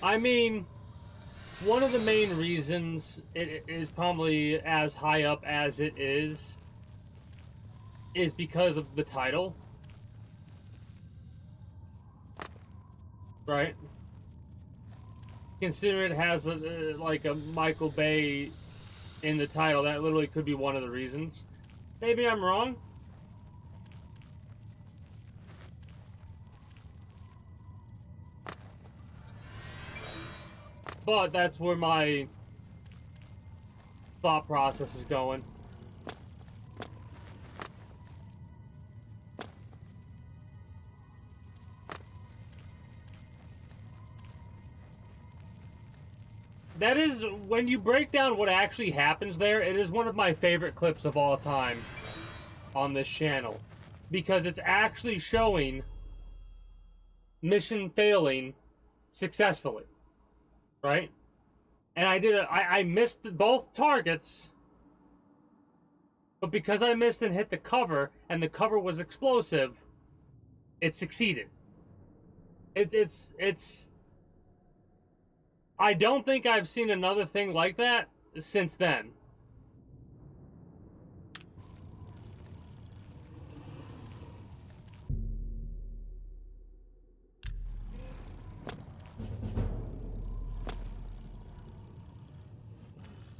I mean, one of the main reasons it is probably as high up as it is because of the title. Right? Considering it has like a Michael Bay in the title, that literally could be one of the reasons. Maybe I'm wrong. But that's where my thought process is going. That is, when you break down what actually happens there, it is one of my favorite clips of all time on this channel. Because it's actually showing mission failing successfully. Right? And I missed both targets, but because I missed and hit the cover, and the cover was explosive, it succeeded. It's I don't think I've seen another thing like that since then.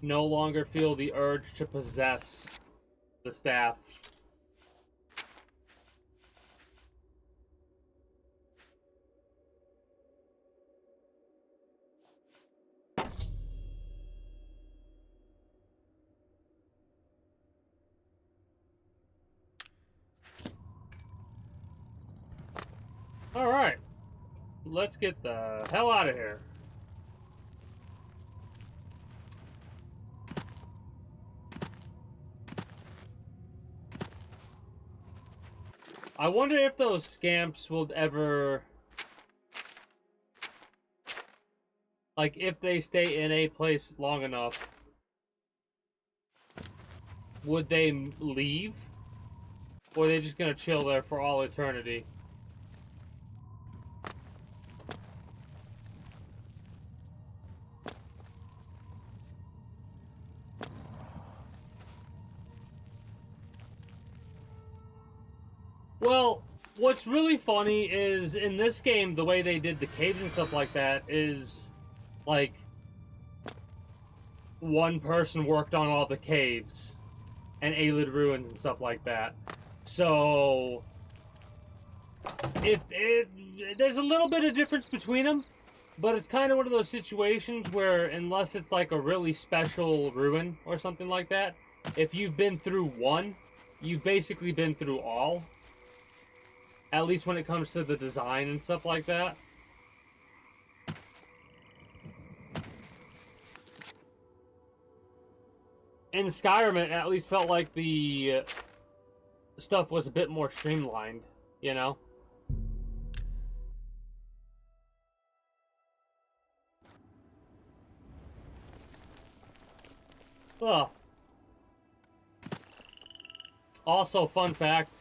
No longer feel the urge to possess the staff. Alright. Let's get the hell out of here. I wonder if those scamps will ever... Like, if they stay in a place long enough, would they leave? Or are they just gonna chill there for all eternity? Well, what's really funny is in this game, the way they did the caves and stuff like that is, like, one person worked on all the caves and Aelid ruins and stuff like that. So, there's a little bit of difference between them, but it's kind of one of those situations where, unless it's like a really special ruin or something like that, if you've been through one, you've basically been through all. At least when it comes to the design and stuff like that. In Skyrim, it at least felt like the stuff was a bit more streamlined, you know? Ugh. Also, fun fact,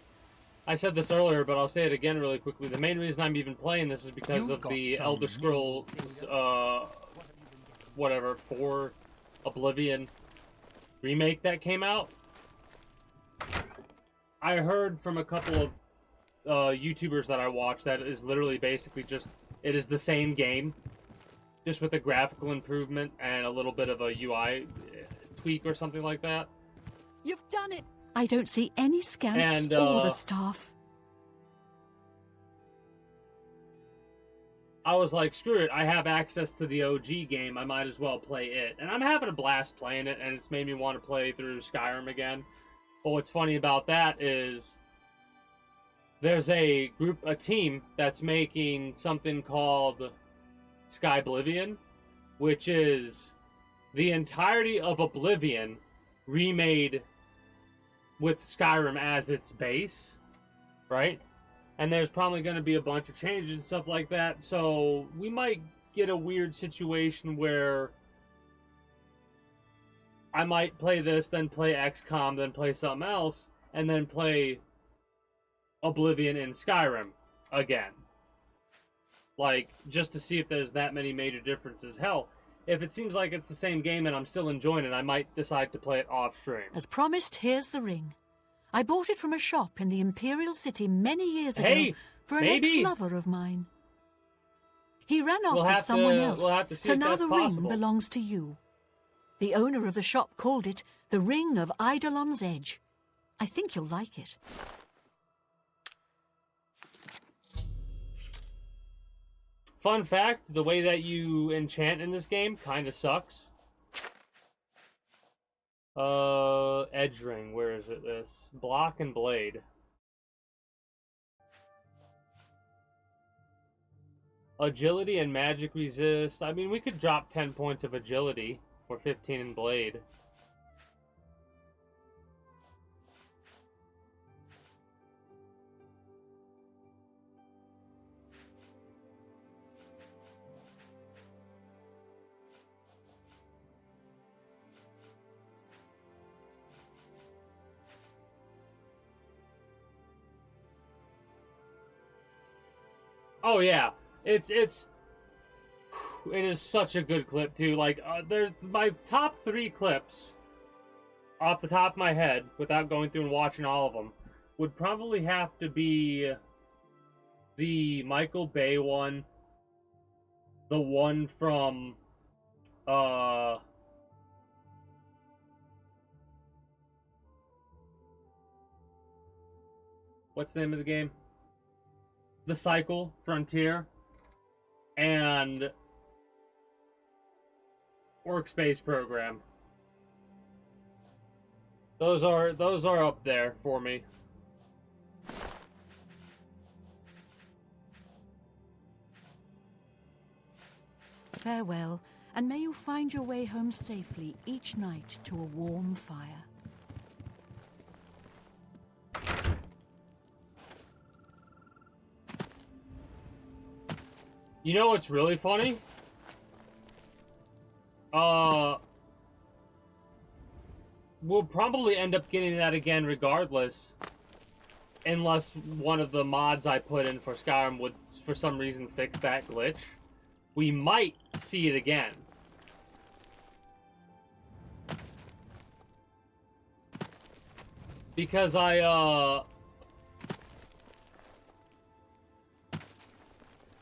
I said this earlier, but I'll say it again really quickly. The main reason I'm even playing this is because of the Elder Scrolls, whatever, 4 Oblivion remake that came out. I heard from a couple of YouTubers that I watch that it is literally basically just, it is the same game, just with a graphical improvement and a little bit of a UI tweak or something like that. You've done it! I don't see any scamps And, or the staff. I was like, screw it, I have access to the OG game, I might as well play it. And I'm having a blast playing it, and it's made me want to play through Skyrim again. But what's funny about that is there's a team that's making something called Oblivion, which is the entirety of Oblivion remade with Skyrim as its base, right? And there's probably going to be a bunch of changes and stuff like that, so we might get a weird situation where I might play this, then play XCOM, then play something else, and then play Oblivion in Skyrim again. Like, just to see if there's that many major differences. Hell, if it seems like it's the same game and I'm still enjoying it, I might decide to play it off stream. As promised, here's the ring. I bought it from a shop in the Imperial City many years ago for an ex-lover of mine. He ran off with someone else, so now the ring belongs to you. The owner of the shop called it the Ring of Eidolon's Edge. I think you'll like it. Fun fact, the way that you enchant in this game kind of sucks. Edge ring, where is it this? Block and blade. Agility and magic resist. I mean, we could drop 10 points of agility for 15 in blade. Oh yeah, it is such a good clip too. Like, there's my top 3 clips off the top of my head, without going through and watching all of them, would probably have to be the Michael Bay one, the one from what's the name of the game? The Cycle Frontier, and Workspace Program. Those are up there for me. farewell, and may you find your way home safely each night to a warm fire. You know what's really funny? We'll probably end up getting that again regardless. Unless one of the mods I put in for Skyrim would, for some reason, fix that glitch. We might see it again. Because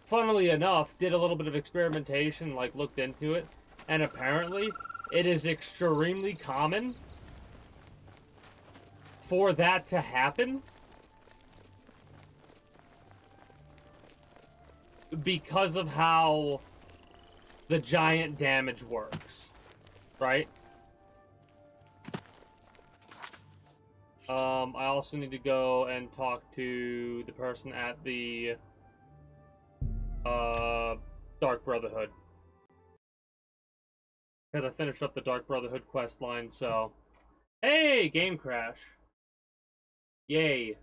funnily enough, did a little bit of experimentation, like, looked into it, and apparently it is extremely common for that to happen because of how the giant damage works, right? I also need to go and talk to the person at the Dark Brotherhood. Because I finished up the Dark Brotherhood quest line, so... Hey! Game crash. Yay.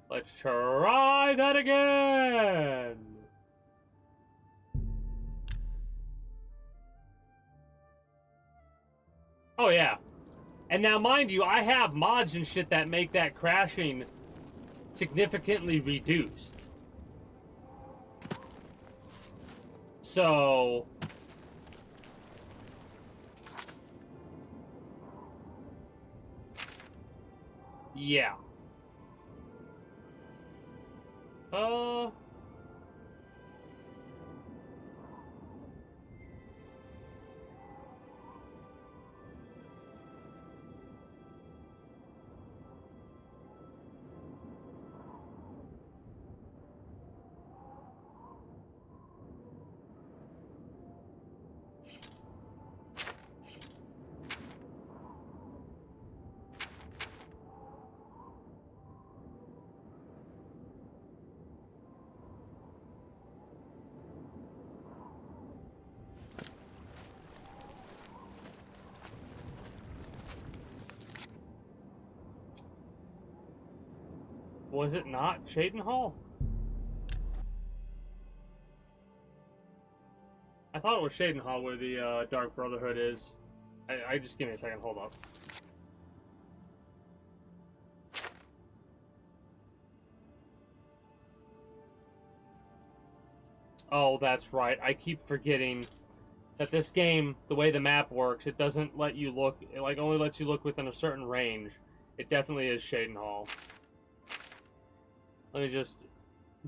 Let's try that again! Oh yeah. And now mind you, I have mods and shit that make that crashing significantly reduced. So... yeah. Was it not Shadenhall? I thought it was Shadenhall where the Dark Brotherhood is. I just give me a second, hold up. Oh, that's right. I keep forgetting that this game, the way the map works, it doesn't let you look, it like only lets you look within a certain range. It definitely is Shadenhall. Let me just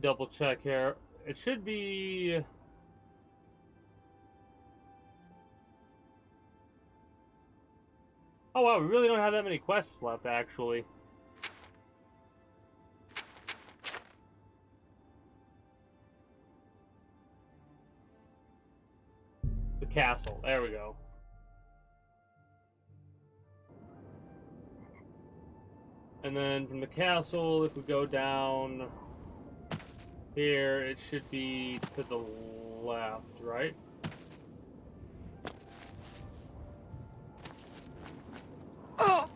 double check here. It should be... oh wow, we really don't have that many quests left, actually. The castle, there we go. And then from the castle, if we go down here, it should be to the left, right? Oh!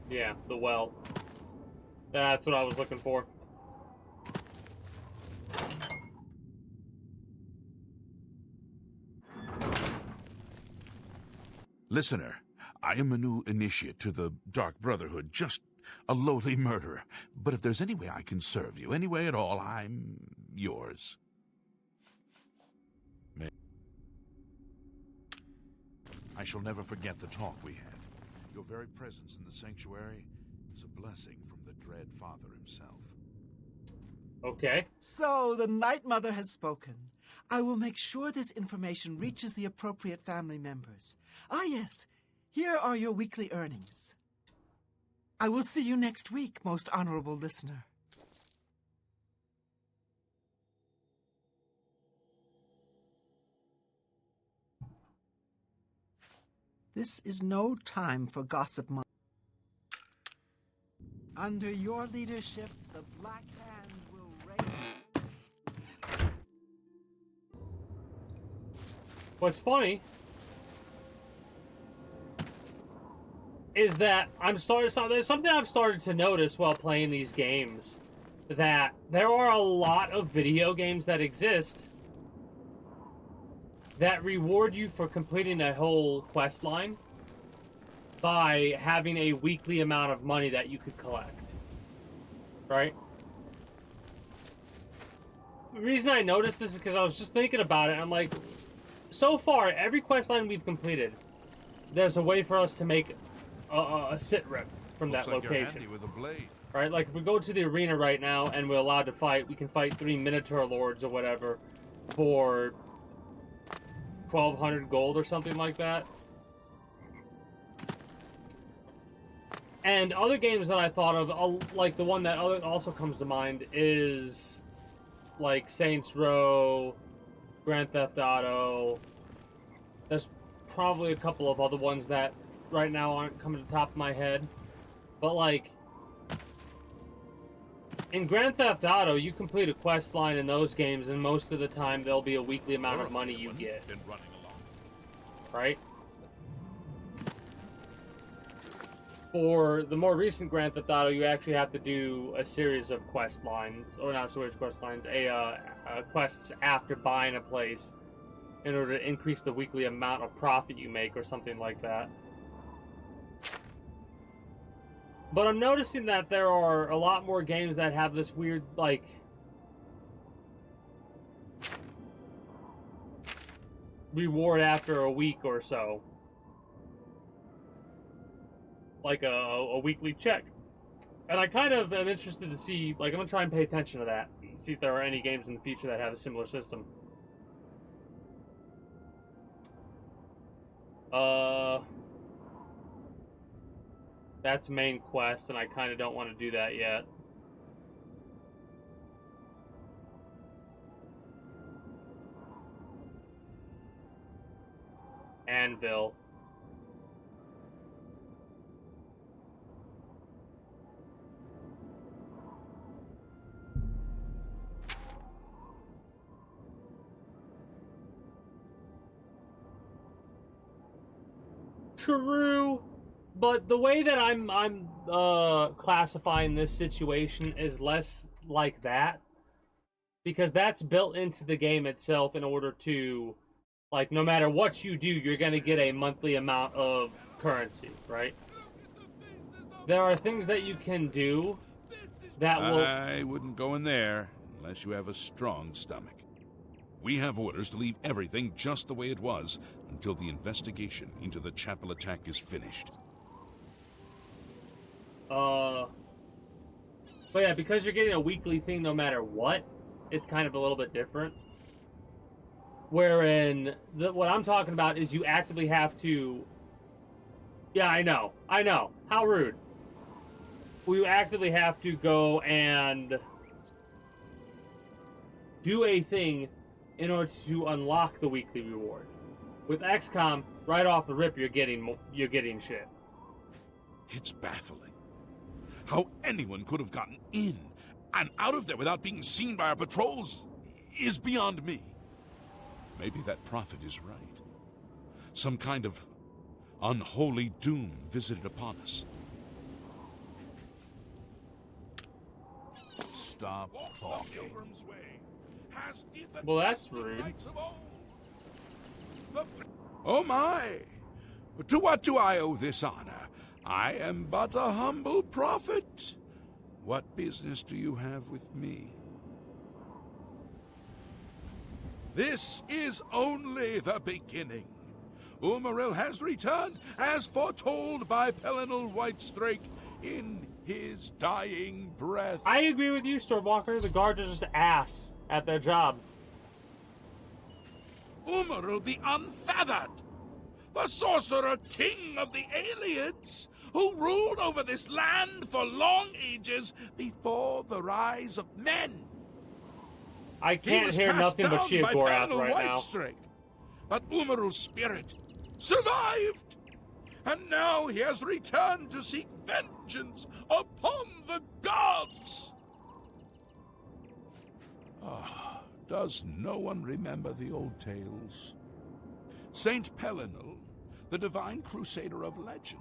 Yeah, the well. That's what I was looking for. Listener, I am a new initiate to the Dark Brotherhood, just a lowly murderer. But if there's any way I can serve you, any way at all, I'm yours. I shall never forget the talk we had. Your very presence in the sanctuary is a blessing from the dread Father himself. Okay. So, the Night Mother has spoken. I will make sure this information reaches the appropriate family members. Ah, yes. Here are your weekly earnings. I will see you next week, most honorable listener. This is no time for gossip. Under your leadership, the Black Hand will reign. What's funny is that there's something I've started to notice while playing these games, that there are a lot of video games that exist that reward you for completing a whole quest line by having a weekly amount of money that you could collect. Right? The reason I noticed this is because I was just thinking about it. I'm like, so far, every quest line we've completed, there's a way for us to make a sit rep from Looks that like you're location. handy with a blade. Right? Like, if we go to the arena right now and we're allowed to fight, we can fight 3 Minotaur Lords or whatever for 1,200 gold or something like that. And other games that I thought of, like the one that also comes to mind is like Saints Row, Grand Theft Auto. There's probably a couple of other ones that right now aren't coming to the top of my head. But like, in Grand Theft Auto, you complete a quest line in those games, and most of the time there'll be a weekly amount of money you get. Been running along. Right? For the more recent Grand Theft Auto, you actually have to do a series of quest lines, or not series of quest lines, quests after buying a place in order to increase the weekly amount of profit you make or something like that. But I'm noticing that there are a lot more games that have this weird, like, reward after a week or so. Like a weekly check. And I kind of am interested to see, like, I'm going to try and pay attention to that. And see if there are any games in the future that have a similar system. That's main quest, and I kind of don't want to do that yet. Anvil. True, but the way that I'm classifying this situation is less like that, because that's built into the game itself in order to, like, no matter what you do, you're going to get a monthly amount of currency, right? There are things that you can do that will... I wouldn't go in there unless you have a strong stomach. We have orders to leave everything just the way it was until the investigation into the chapel attack is finished. But yeah, because you're getting a weekly thing no matter what, it's kind of a little bit different. Wherein, what I'm talking about is you actively have to... Yeah, I know. How rude. You actively have to go and do a thing in order to unlock the weekly reward. With XCOM, right off the rip, you're getting shit. It's baffling. How anyone could have gotten in and out of there without being seen by our patrols is beyond me. Maybe that prophet is right. Some kind of unholy doom visited upon us. Stop talking. Well, that's rude. Oh my! To what do I owe this honor? I am but a humble prophet. What business do you have with me? This is only the beginning. Umaril has returned, as foretold by Pelinal Whitestrake in his dying breath. I agree with you, Stormwalker. The guards are just ass at their job. Umaril the Unfeathered! The sorcerer king of the Aliens, who ruled over this land for long ages before the rise of men. I can't hear nothing but Sheogorath right now. But Umarul's spirit survived, and now he has returned to seek vengeance upon the gods. Does no one remember the old tales? Saint Pelinal, the divine crusader of legend,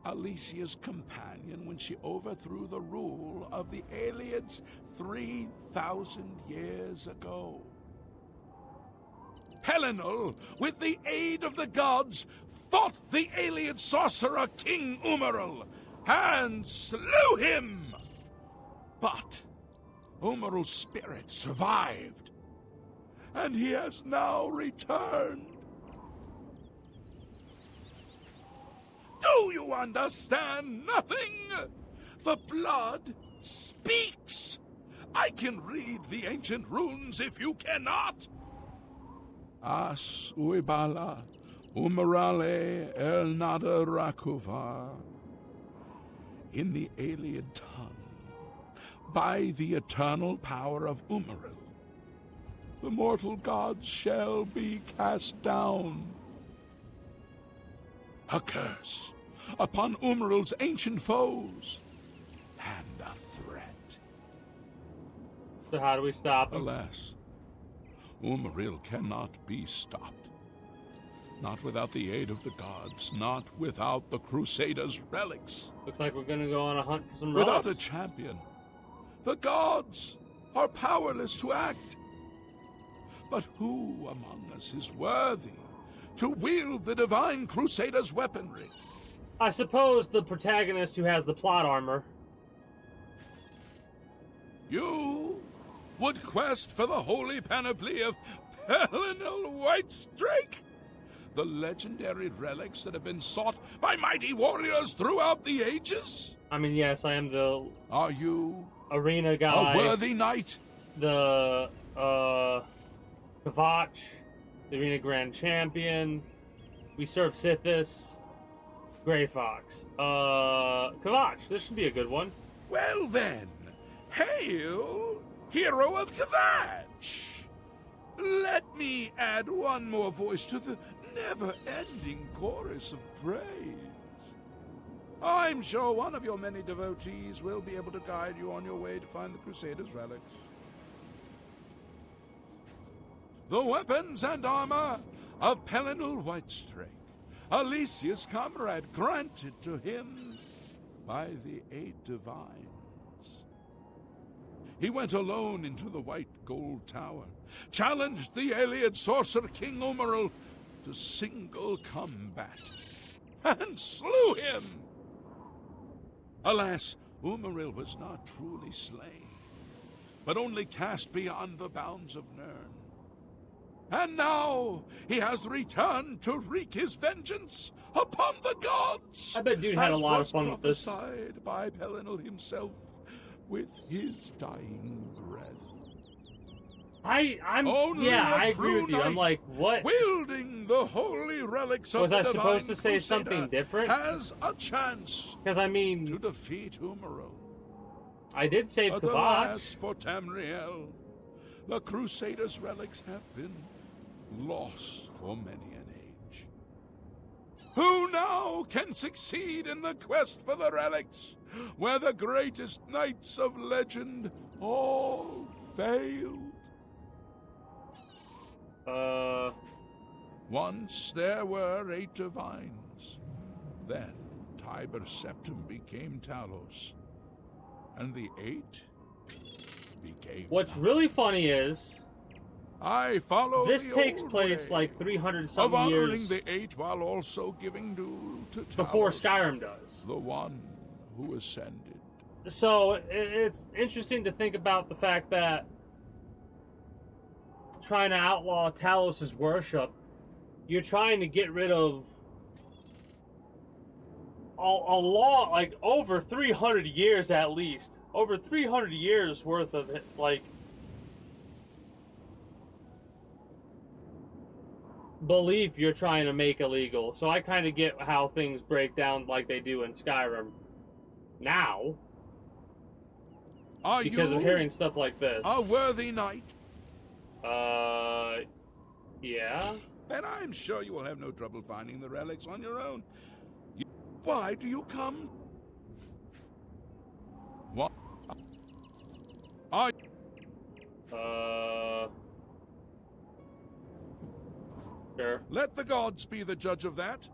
Alicia's companion when she overthrew the rule of the Aliens 3,000 years ago. Pelinal, with the aid of the gods, fought the alien sorcerer King Umarul and slew him. But Umarul's spirit survived, and he has now returned. Do you understand nothing? The blood speaks. I can read the ancient runes if you cannot. As uibala umarale el nada rakuva. In the alien tongue, by the eternal power of Umaril, the mortal gods shall be cast down. A curse upon Umaril's ancient foes, and a threat. So how do we stop him? Alas, Umaril cannot be stopped. Not without the aid of the gods, not without the Crusaders' relics. Looks like we're gonna go on a hunt for some Without relics. a champion, the gods are powerless to act. But who among us is worthy to wield the divine Crusader's weaponry? I suppose the protagonist who has the plot armor. You would quest for the holy panoply of Pelinal Whitestrake? The legendary relics that have been sought by mighty warriors throughout the ages? I mean, yes, I am the Are you arena guy. a worthy knight? The Kavach, the arena grand champion. We serve Sithis. Grey Fox. Kavach, this should be a good one. Well then, hail, hero of Kavach! Let me add one more voice to the never-ending chorus of praise. I'm sure one of your many devotees will be able to guide you on your way to find the Crusaders' relics. The weapons and armor of Pelinal Whitestrake, Alicia's comrade, granted to him by the 8 divines. He went alone into the White Gold Tower, challenged the alien sorcerer King Umaril to single combat, and slew him. Alas, Umaril was not truly slain, but only cast beyond the bounds of Nirn. And now he has returned to wreak his vengeance upon the gods. I bet dude had a lot of fun with this. Prophesied by Pelinal himself with his dying breath. I agree with you. I'm like, what? Wielding the holy relics of Was the I divine supposed to say Crusader something different? Has a chance Because I mean, to defeat Umaril. I did save But Kavach. alas for Tamriel, the Crusaders' relics have been lost for many an age. Who now can succeed in the quest for the relics, where the greatest knights of legend all failed? Once there were 8 divines. Then Tiber Septim became Talos, and the 8 became What's none. really funny is I follow this the takes old place way like 300 of something honoring years the 8 while also giving due to Talos, before Skyrim does. the one who ascended. So it's interesting to think about the fact that trying to outlaw Talos' worship, you're trying to get rid of a law, like over 300 years at least. Over 300 years worth of it, like belief you're trying to make illegal. So I kind of get how things break down like they do in Skyrim now. Are Because you of hearing stuff like this. a worthy knight? Yeah. Then I'm sure you will have no trouble finding the relics on your own. Why do you come? What? Are Sure. Let the gods be the judge of that.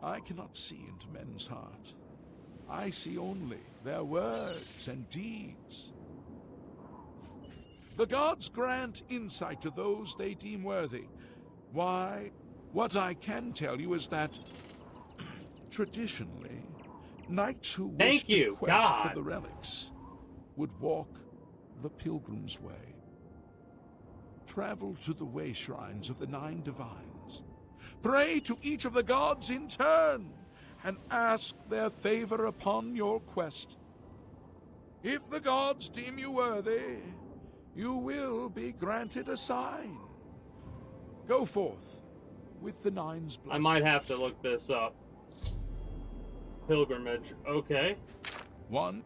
I cannot see into men's heart. I see only their words and deeds. The gods grant insight to those they deem worthy. Why? What I can tell you is that, traditionally, knights who wish to quest for the relics would walk the pilgrim's way. Travel to the way shrines of the 9 divines. Pray to each of the gods in turn, and ask their favor upon your quest. If the gods deem you worthy, you will be granted a sign. Go forth with the 9's blessing. I might have to look this up. Pilgrimage. Okay. 1.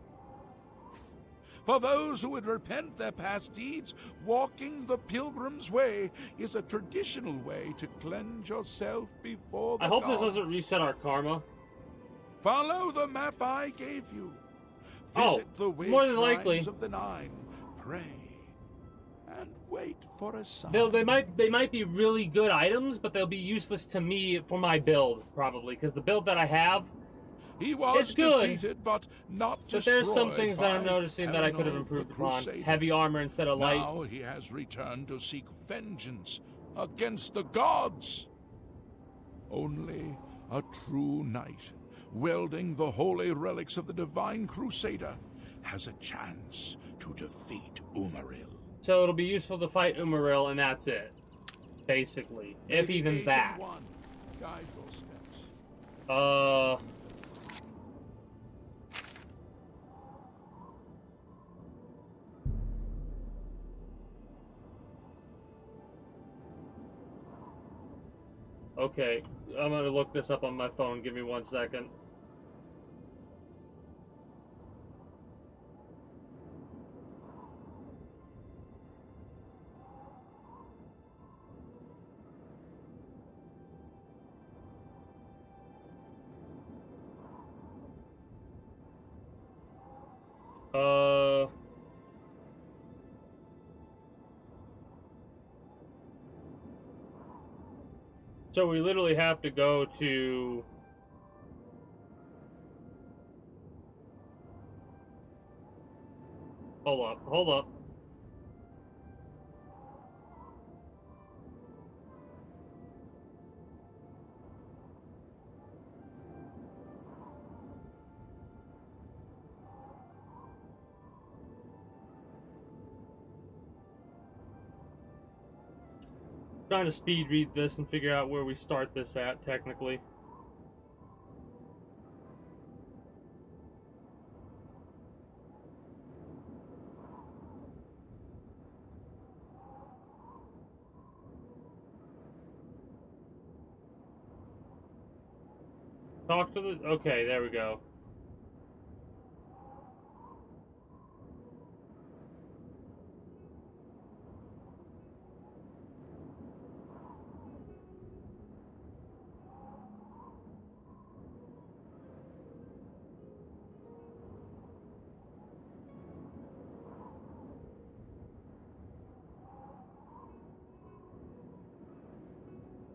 For those who would repent their past deeds, walking the pilgrim's way is a traditional way to cleanse yourself before the I hope gods. this doesn't reset our karma. Follow the map I gave you. Oh, Visit the way more than shrines likely. of the 9. Pray and wait for a sign. They might be really good items, but they'll be useless to me for my build, probably, because the build that I have, He was it's good, defeated, but not but there's some destroyed things that I'm by noticing that I could have Eleanor improved the upon. Crusader. Heavy armor instead of light. Now he has returned to seek vengeance against the gods. Only a true knight, wielding the holy relics of the divine Crusader, has a chance to defeat Umaril. So it'll be useful to fight Umaril, and that's it. Basically. If Maybe even Agent that. One, guide your steps. Okay, I'm gonna look this up on my phone. Give me 1 second. So we literally have to go to... Hold up. Trying to speed read this and figure out where we start this at, technically. Talk to the... Okay, there we go.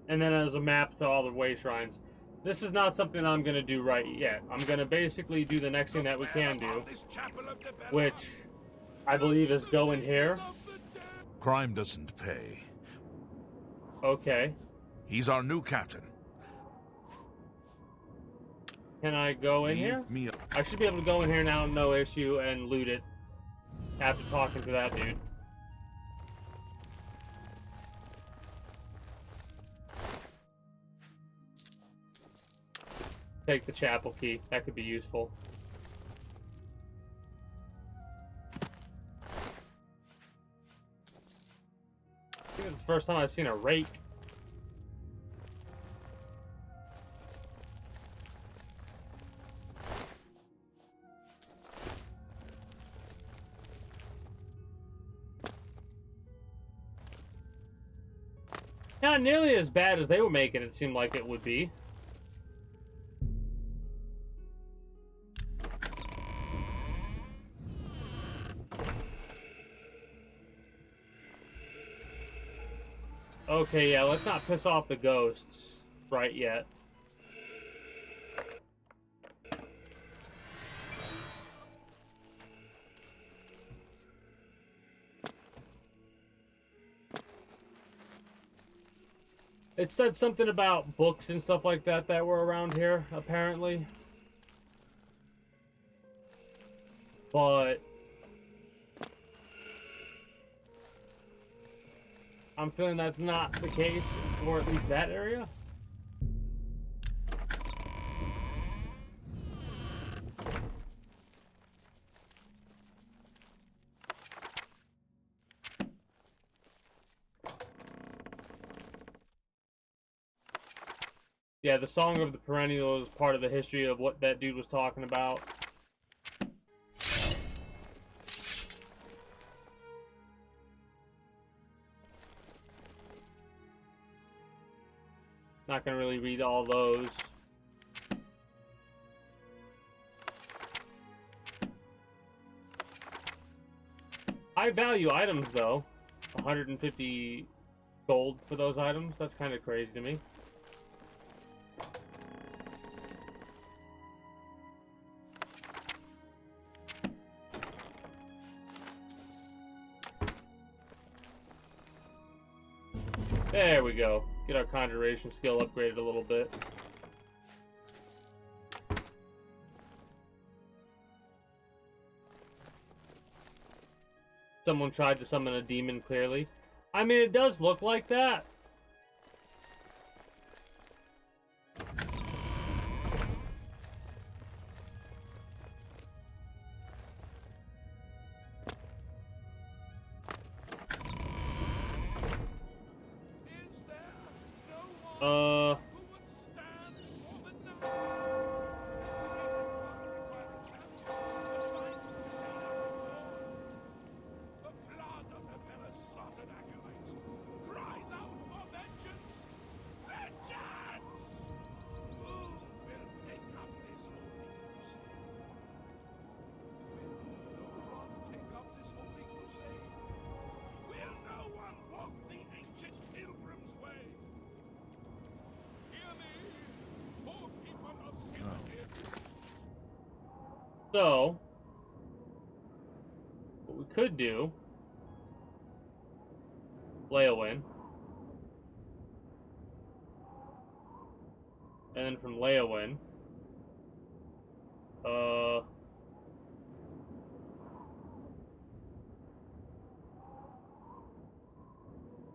And then there's a map to all the way shrines. This is not something I'm going to do right yet. I'm going to basically do the next thing that we can do, which I believe is go in here. Crime doesn't pay. Okay. He's our new captain. Can I go in here? Leave me a- I should be able to go in here now, no issue, and loot it after talking to that dude. Take the chapel key. That could be useful. I think it's the first time I've seen a rake. Not nearly as bad as they were making it seem like it would be. Okay, yeah, let's not piss off the ghosts right yet. It said something about books and stuff like that that were around here, apparently. But I'm feeling that's not the case, or at least that area. Yeah, the Song of the Perennial is part of the history of what that dude was talking about. Not gonna really read all those. High value items though. 150 gold for those items. That's kind of crazy to me. There we go. Get our conjuration skill upgraded a little bit. Someone tried to summon a demon, clearly. I mean, it does look like that. So, what we could do, Leowin, and then from Leowin,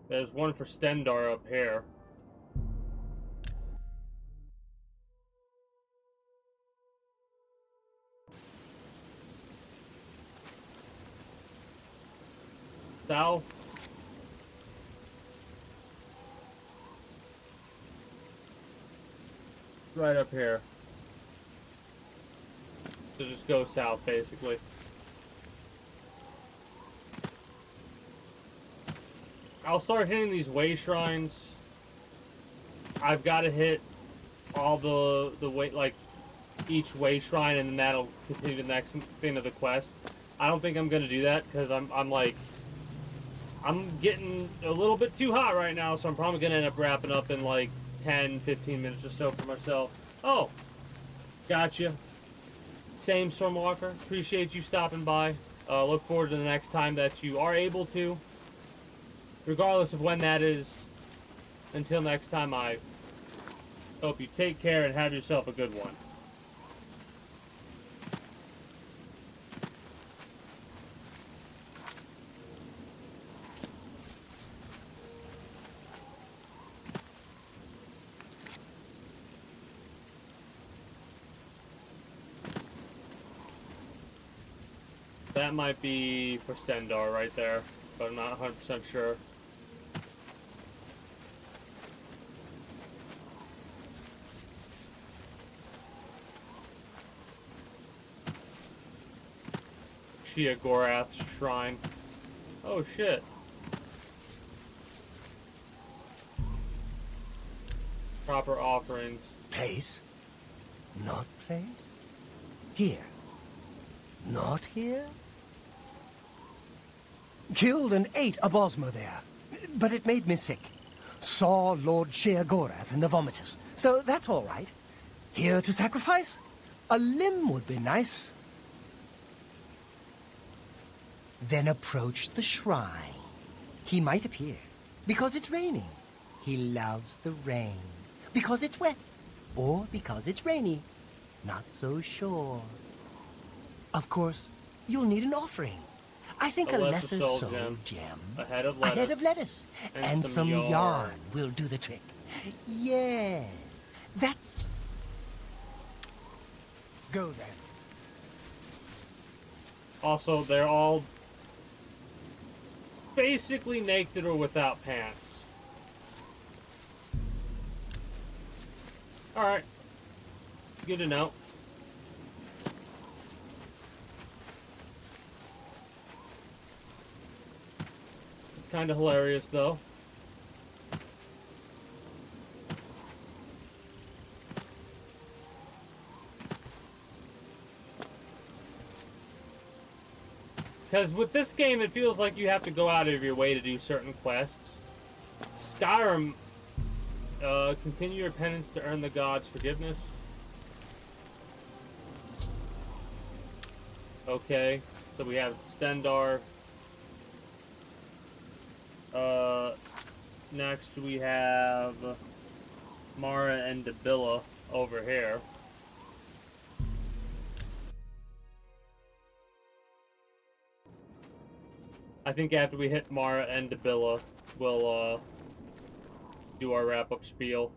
there's one for Stendar up here. South. Right up here. So just go south, basically. I'll start hitting these way shrines. I've got to hit all the way, like, each way shrine, and then that'll continue the next thing of the quest. I don't think I'm gonna do that because I'm getting a little bit too hot right now, so I'm probably going to end up wrapping up in like 10, 15 minutes or so for myself. Oh, gotcha. Same, Stormwalker. Appreciate you stopping by. Look forward to the next time that you are able to. Regardless of when that is, until next time, I hope you take care and have yourself a good one. That might be for Stendar right there, but I'm not 100% sure. Sheogorath's shrine. Oh shit. Proper offerings. Place? Not place? Here? Not here? Killed and ate a Bosmer there, but it made me sick. Saw Lord Sheergorath and the Vomitus, so that's all right. Here to sacrifice? A limb would be nice. Then approach the shrine. He might appear, because it's raining. He loves the rain, because it's wet, or because it's rainy. Not so sure. Of course, you'll need an offering. I think a lesser soul gem, a head of lettuce, and some yarn will do the trick. Yes, that... Go then. Also, they're all basically naked or without pants. Alright. Good to know. It's kind of hilarious, though. Because with this game, it feels like you have to go out of your way to do certain quests. Skyrim, continue your penance to earn the gods' forgiveness. Okay, so we have Stendar. Next we have Mara and Dabilla over here. I think after we hit Mara and Dabilla, we'll do our wrap-up spiel.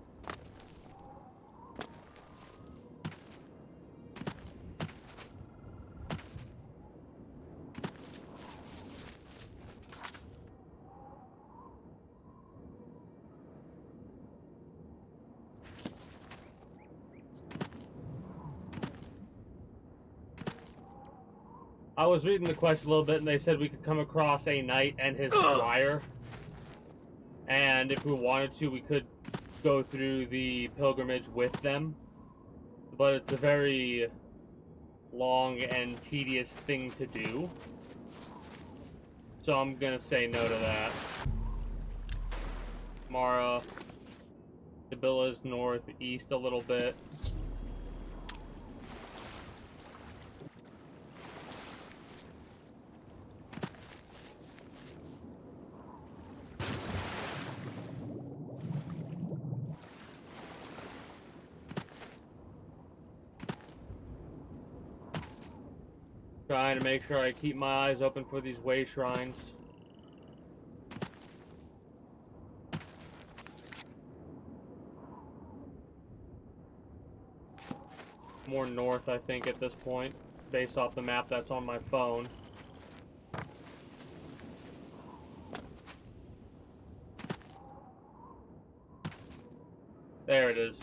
I was reading the quest a little bit, and they said we could come across a knight and his squire. And if we wanted to, we could go through the pilgrimage with them. But it's a very long and tedious thing to do. So I'm gonna say no to that. Mara. Dabilla's northeast a little bit. Trying to make sure I keep my eyes open for these way shrines. More north, I think, at this point, based off the map that's on my phone. There it is.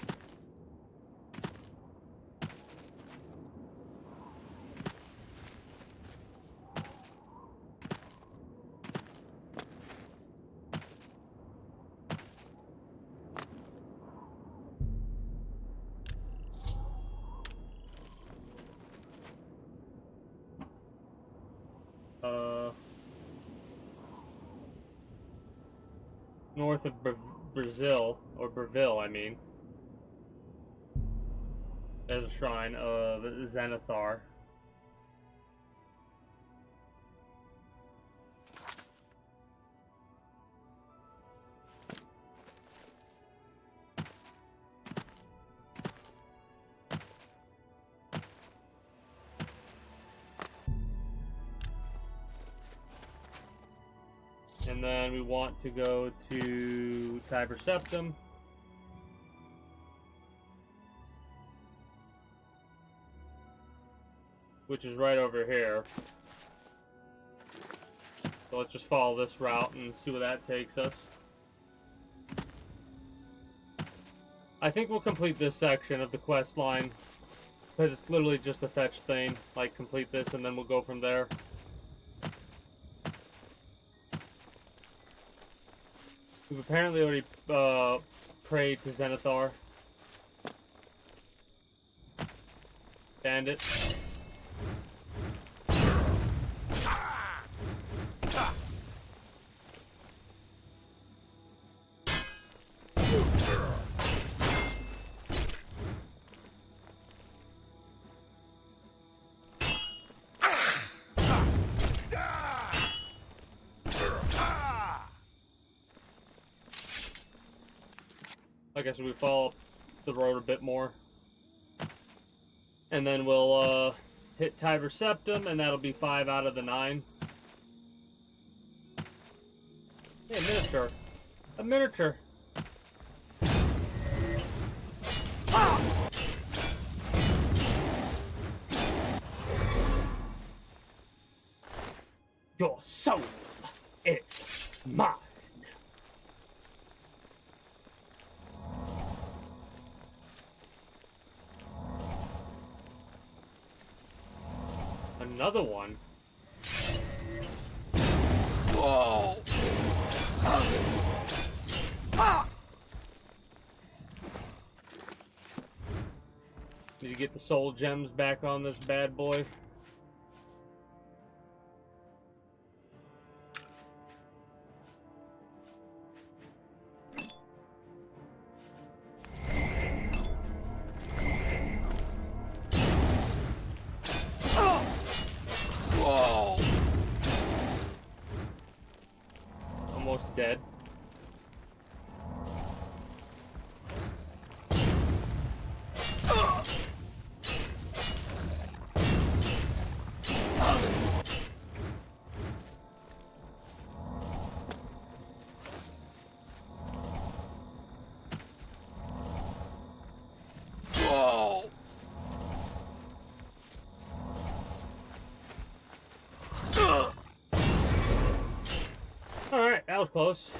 North of Brazil, or Breville, I mean. There's a shrine of Xanathar. And then we want to go to Tiber Septim. Which is right over here. So let's just follow this route and see where that takes us. I think we'll complete this section of the quest line. Because it's literally just a fetch thing. Like, complete this and then we'll go from there. We've apparently already pray to Zenithar. Bandit. I guess we follow up the road a bit more. And then we'll hit Tiber Septum, and that'll be 5 out of the 9. Hey, a miniature. A miniature. Your soul is mine. Another one. Whoa! Need to get the soul gems back on this bad boy. Almost dead. Alright, that was close.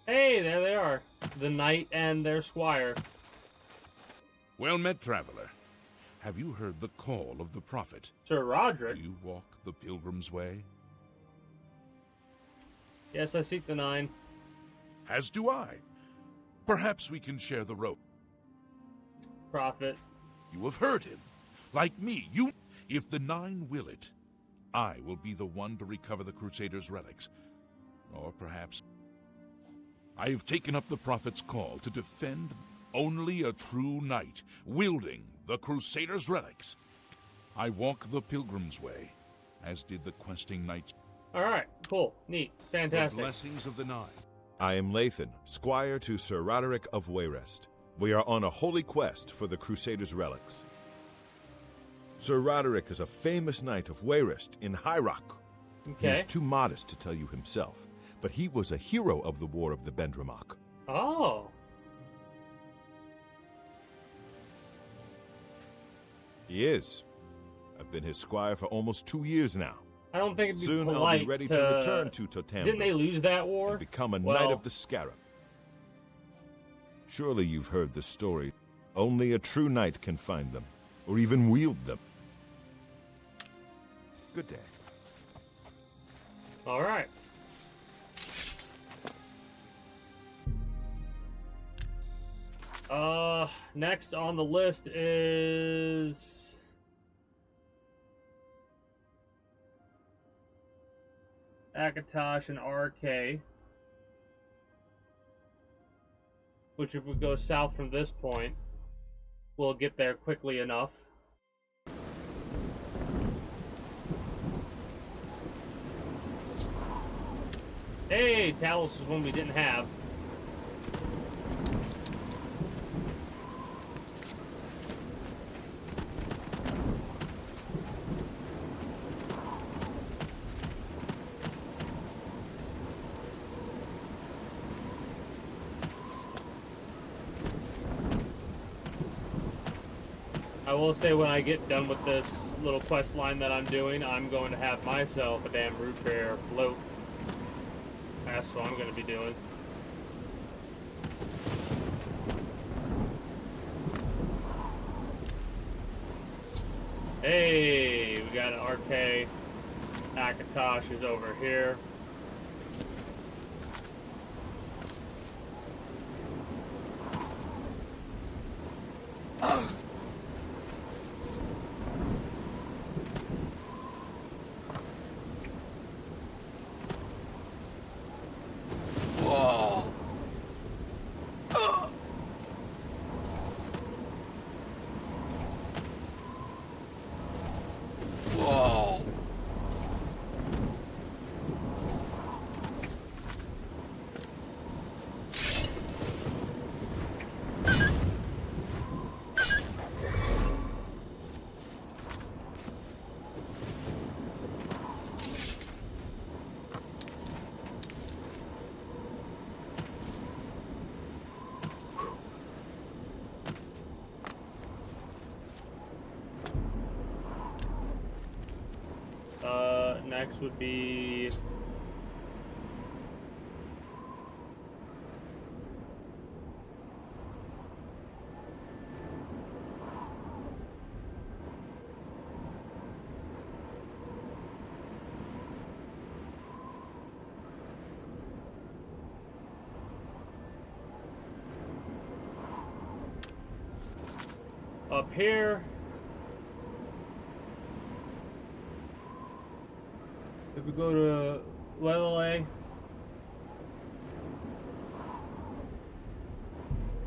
Hey, there they are. The knight and their squire. Well met, traveler. Have you heard the call of the prophet? Sir Roderick? Do you walk the pilgrim's way? Yes, I seek the 9. As do I. Perhaps we can share the road. Prophet. You have heard him. Like me, you... If the 9 will it, I will be the one to recover the Crusaders' relics. Or perhaps... I have taken up the prophet's call to defend only a true knight, wielding the Crusaders' relics. I walk the pilgrim's way, as did the questing knights. Alright, cool, neat, fantastic. The blessings of the 9. I am Lathan, squire to Sir Roderick of Wayrest. We are on a holy quest for the Crusaders' relics. Sir Roderick is a famous knight of Wayrest in High Rock. Okay. He is too modest to tell you himself, but he was a hero of the War of the Bendramach. Oh. He is. I've been his squire for almost 2 years now. I don't think it'd be Soon polite I'll be ready to return to Totemba. Didn't they lose that war? And become a Well, knight of the Scarab. Surely you've heard the story. Only a true knight can find them, or even wield them. Good day. All right. Next on the list is Akatosh and RK. Which, if we go south from this point, we'll get there quickly enough. Hey, Talos is one we didn't have. I will say when I get done with this little quest line that I'm doing, I'm going to have myself a damn root beer float. That's what I'm gonna be doing. Hey, we got an RK. Akatosh is over here. Next would be up here. If we go to Lelele,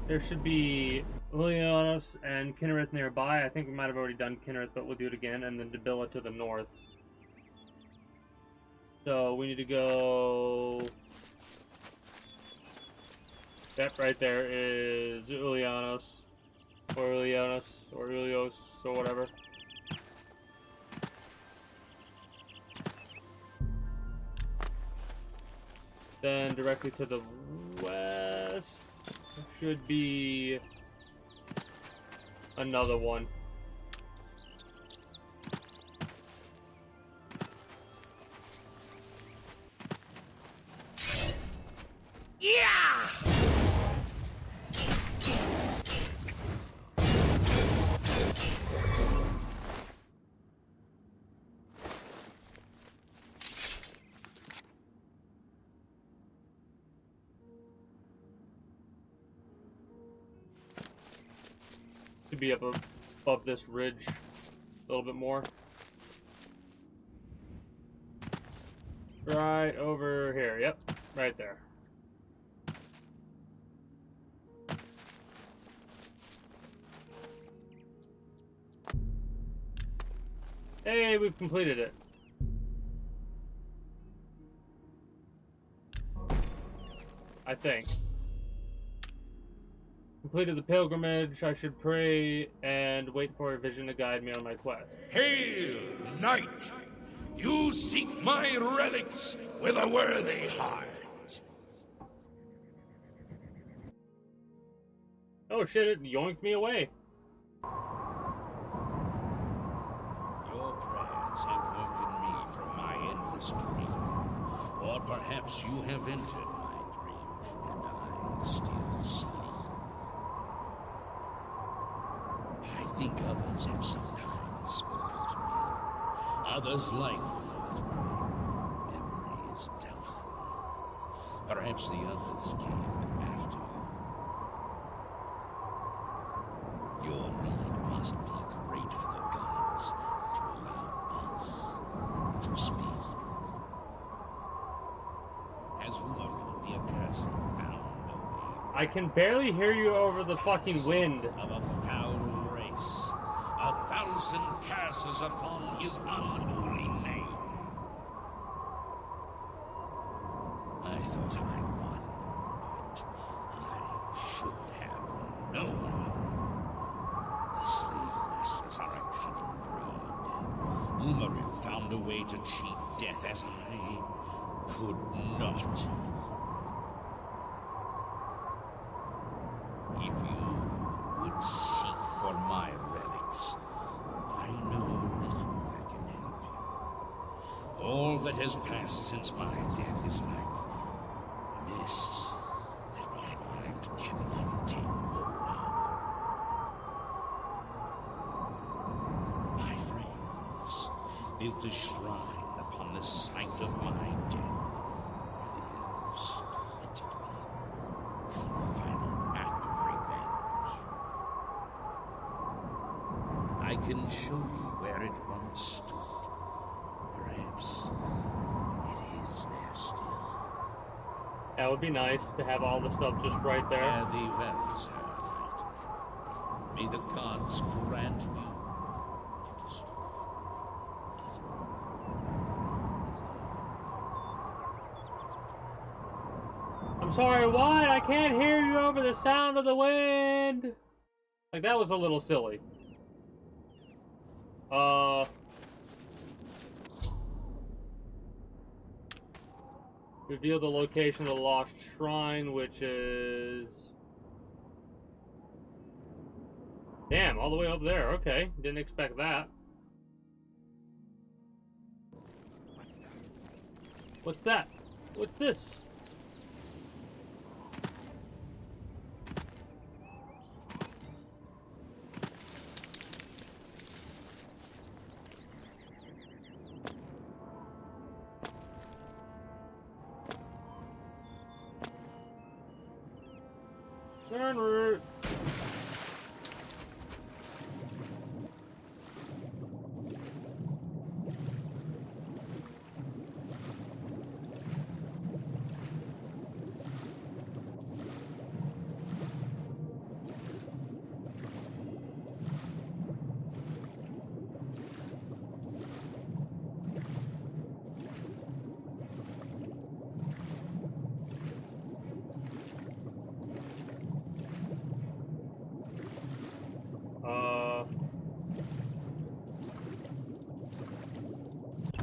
there should be Lilianos and Kinnereth nearby. I think we might have already done Kinnereth, but we'll do it again, and then Debilla to the north. So we need to go... Yep, right there is Ulianos, or Ulianos, or Ulios, or whatever. Then directly to the west should be another one. Yeah! To be up above this ridge a little bit more. Right over here. Yep, right there. Hey, we've completed it. I think. Completed the pilgrimage. I should pray and wait for a vision to guide me on my quest. Hail, knight! You seek my relics with a worthy heart. Oh shit, it yoinked me away. Your prayers have woken me from my endless dream. Or perhaps you have entered my dream, and I still sleep. I think others have sometimes spoken to me. Others likely, but my memory is doubtful. Perhaps the others came after you. Your need must be great for the gods to allow us to speak. As one who be accursed found a way. I can barely hear you over the fucking wind. Of a foul race, 1,000 curses upon his unholy name. I thought I'd won, but I should have known. The slave masters are a cunning breed. Umaril found a way to cheat death as I could not. If you would seek for my relics, I know little that can help you. All that has passed since my death is like lists that my mind cannot take hold of. My friends built a shrine upon the site of my death, where the elves tormented me in a final act of revenge. I can show you where it once stood. Perhaps it is there still. That would be nice to have all the stuff just right there. Fare thee well, Sakaarrra. May the gods grant you to destroy I'm sorry, what? I can't hear you over the sound of the wind. Like, that was a little silly. Reveal the location of the lost shrine, which is... Damn, all the way up there. Okay, didn't expect that. What's that? What's this? Turn route.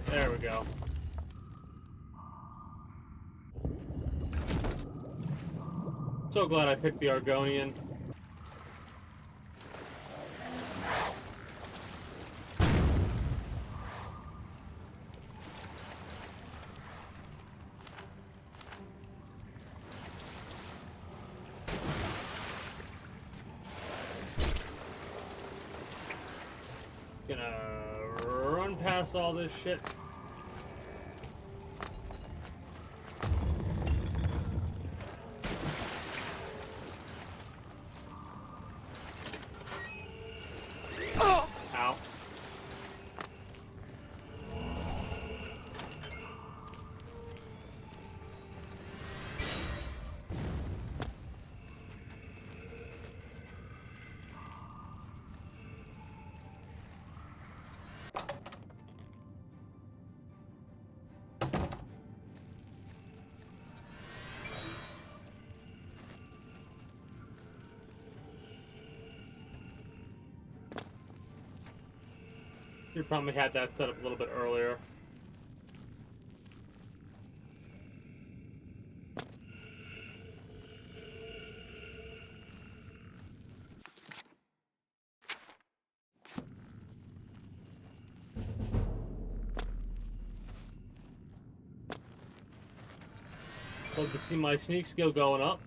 There we go. So glad I picked the Argonian. Gonna run past all this shit. Ow. You probably had that set up a little bit earlier. Love to see my sneak skill going up.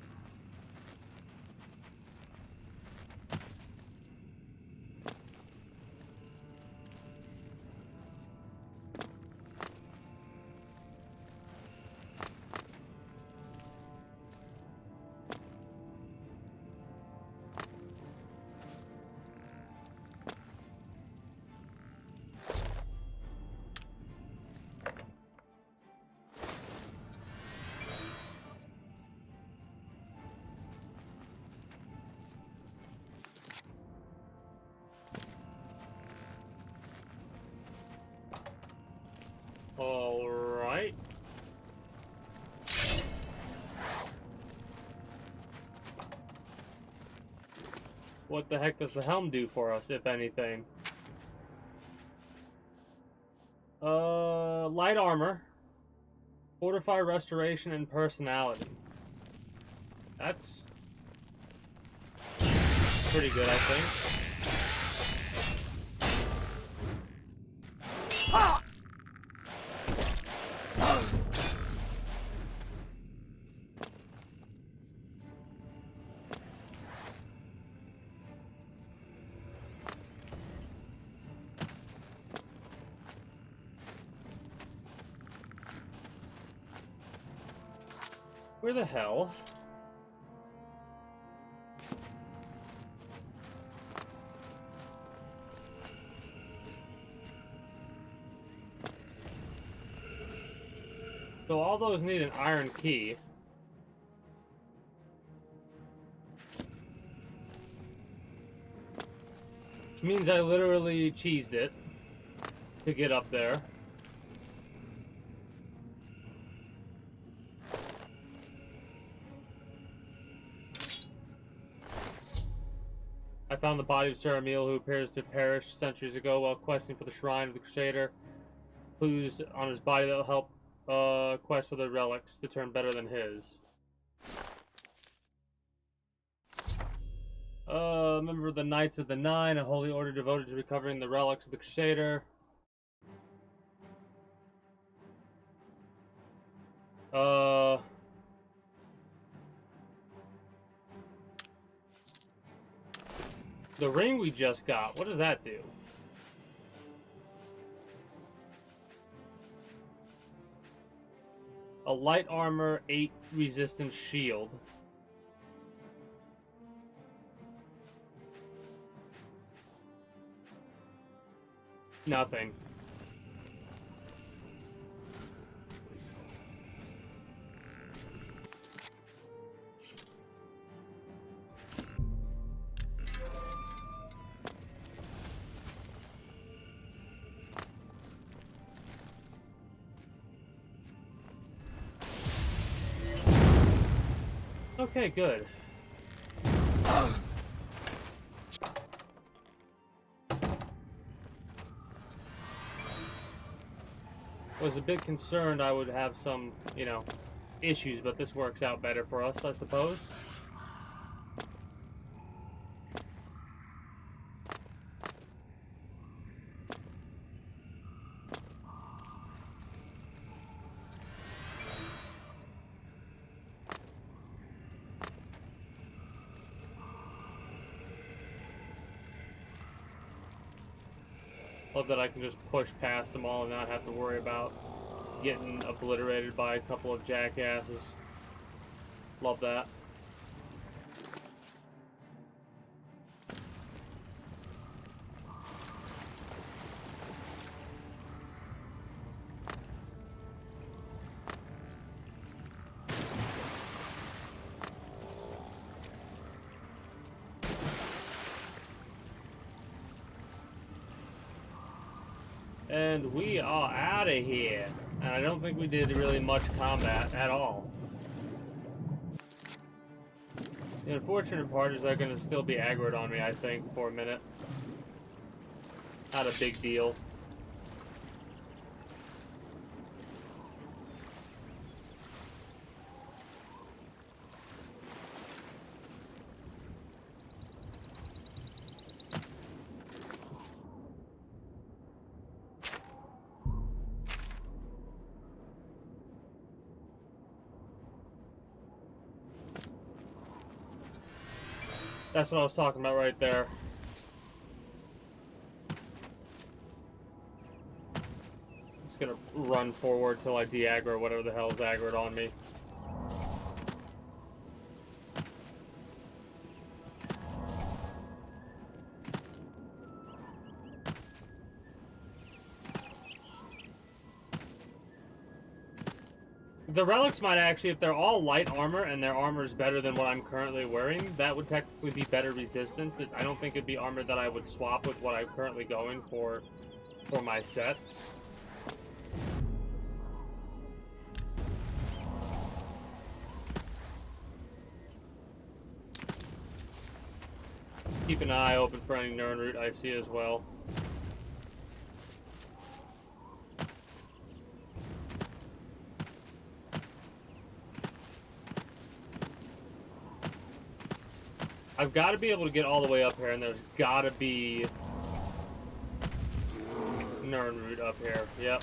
All right. What the heck does the helm do for us, if anything? Light armor, fortify, restoration, and personality. That's pretty good, I think. Where the hell? So all those need an iron key. Which means I literally cheesed it to get up there. I found the body of Sarah Meal, who appears to have perished centuries ago while questing for the shrine of the Crusader. Clues on his body that will help quest for the relics to turn better than his. Member of the Knights of the Nine, a holy order devoted to recovering the relics of the Crusader. The ring we just got, what does that do? A light armor, 8 resistance shield. Nothing. Okay, good. Was a bit concerned I would have some, you know, issues, but this works out better for us, I suppose. Love that I can just push past them all and not have to worry about getting obliterated by a couple of jackasses. Love that. And we are out of here. And I don't think we did really much combat at all. The unfortunate part is they're going to still be aggroed on me, I think, for a minute. Not a big deal. That's what I was talking about right there. Just gonna run forward till I de-aggro whatever the hell is aggroed on me. The relics might actually, if they're all light armor and their armor is better than what I'm currently wearing, that would technically be better resistance. I don't think it'd be armor that I would swap with what I'm currently going for my sets. Keep an eye open for any Nirnroot I see as well. I've got to be able to get all the way up here, and there's got to be Nirnroot up here. Yep.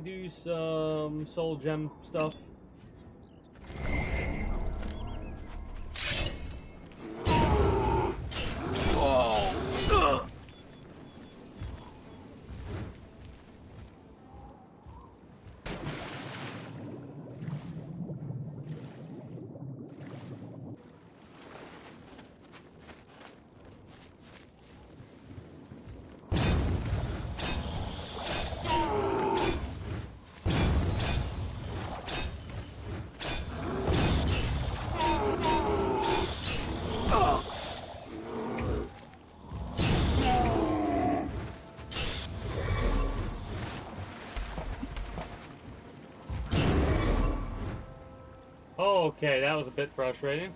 do some soul gem stuff. Okay, that was a bit frustrating.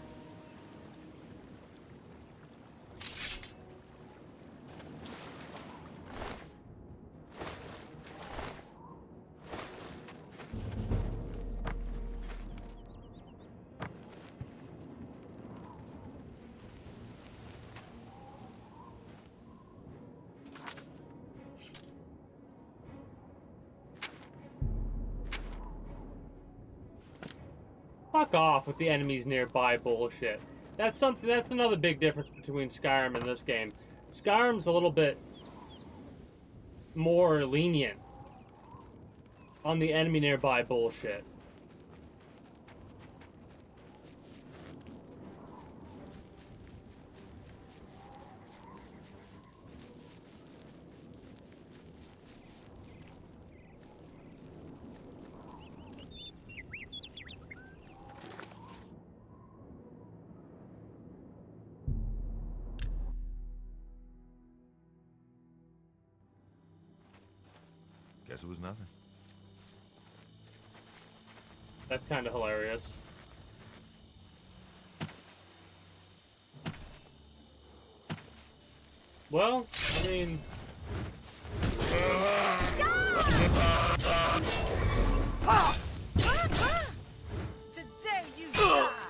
Fuck off with the enemies nearby bullshit. That's another big difference between Skyrim and this game. Skyrim's a little bit more lenient on the enemy nearby bullshit. Guess it was nothing. That's kind of hilarious. Well, I mean... Today you die.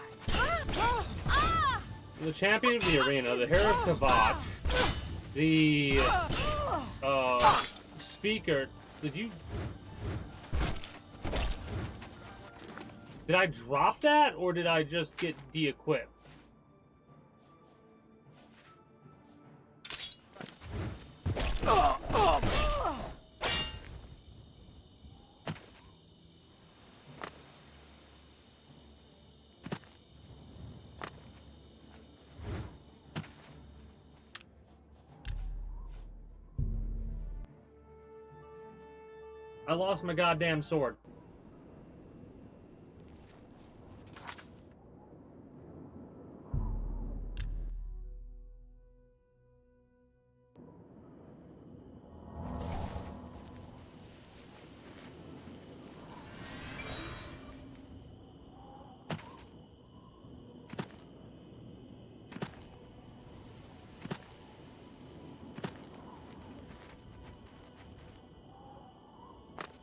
The champion of the arena, the hero of Kavat, the speaker. Did I drop that, or did I just get de-equipped? I lost my goddamn sword.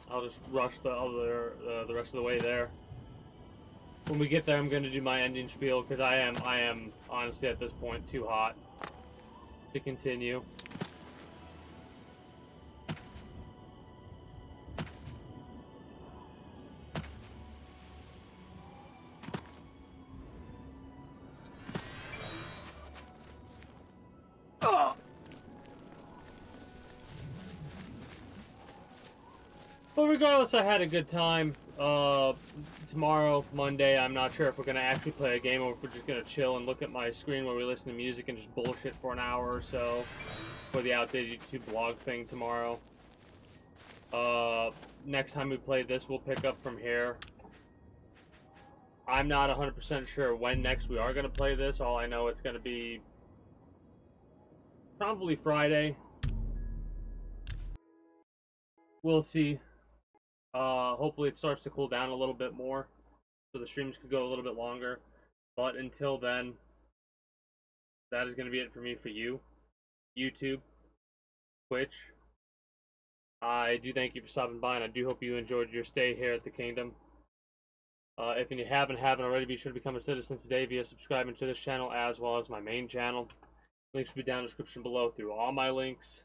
I'll just rush the rest of the way there. When we get there, I'm going to do my ending spiel because I am honestly at this point too hot to continue. But regardless, I had a good time. Tomorrow, Monday, I'm not sure if we're going to actually play a game or if we're just going to chill and look at my screen where we listen to music and just bullshit for an hour or so for the outdated YouTube blog thing tomorrow. Next time we play this, we'll pick up from here. I'm not 100% sure when next we are going to play this. All I know it's going to be probably Friday. We'll see. Hopefully it starts to cool down a little bit more, so the streams could go a little bit longer. But until then, that is going to be it for me for you. YouTube, Twitch. I do thank you for stopping by, and I do hope you enjoyed your stay here at the Kingdom. If you haven't already, be sure to become a citizen today via subscribing to this channel as well as my main channel. Links will be down in the description below through all my links. !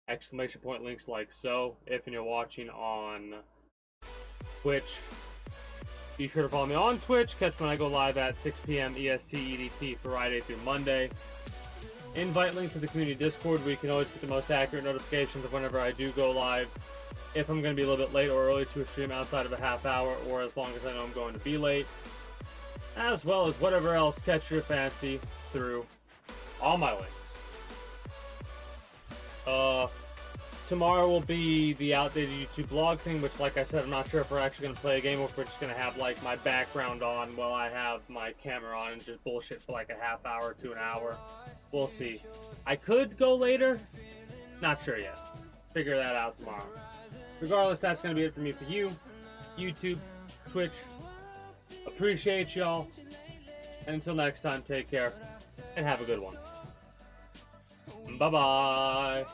Links like so. If you're watching on Twitch. Be sure to follow me on Twitch. Catch when I go live at 6 p.m. EST EDT Friday through Monday. Invite link to the community Discord where you can always get the most accurate notifications of whenever I do go live. If I'm going to be a little bit late or early to a stream outside of a half hour, or as long as I know I'm going to be late. As well as whatever else catch your fancy through all my links. Tomorrow will be the outdated YouTube blog thing, which, like I said, I'm not sure if we're actually going to play a game or if we're just going to have, like, my background on while I have my camera on and just bullshit for, like, a half hour to an hour. We'll see. I could go later. Not sure yet. Figure that out tomorrow. Regardless, that's going to be it for me for you. YouTube, Twitch. Appreciate y'all. And until next time, take care and have a good one. Bye-bye.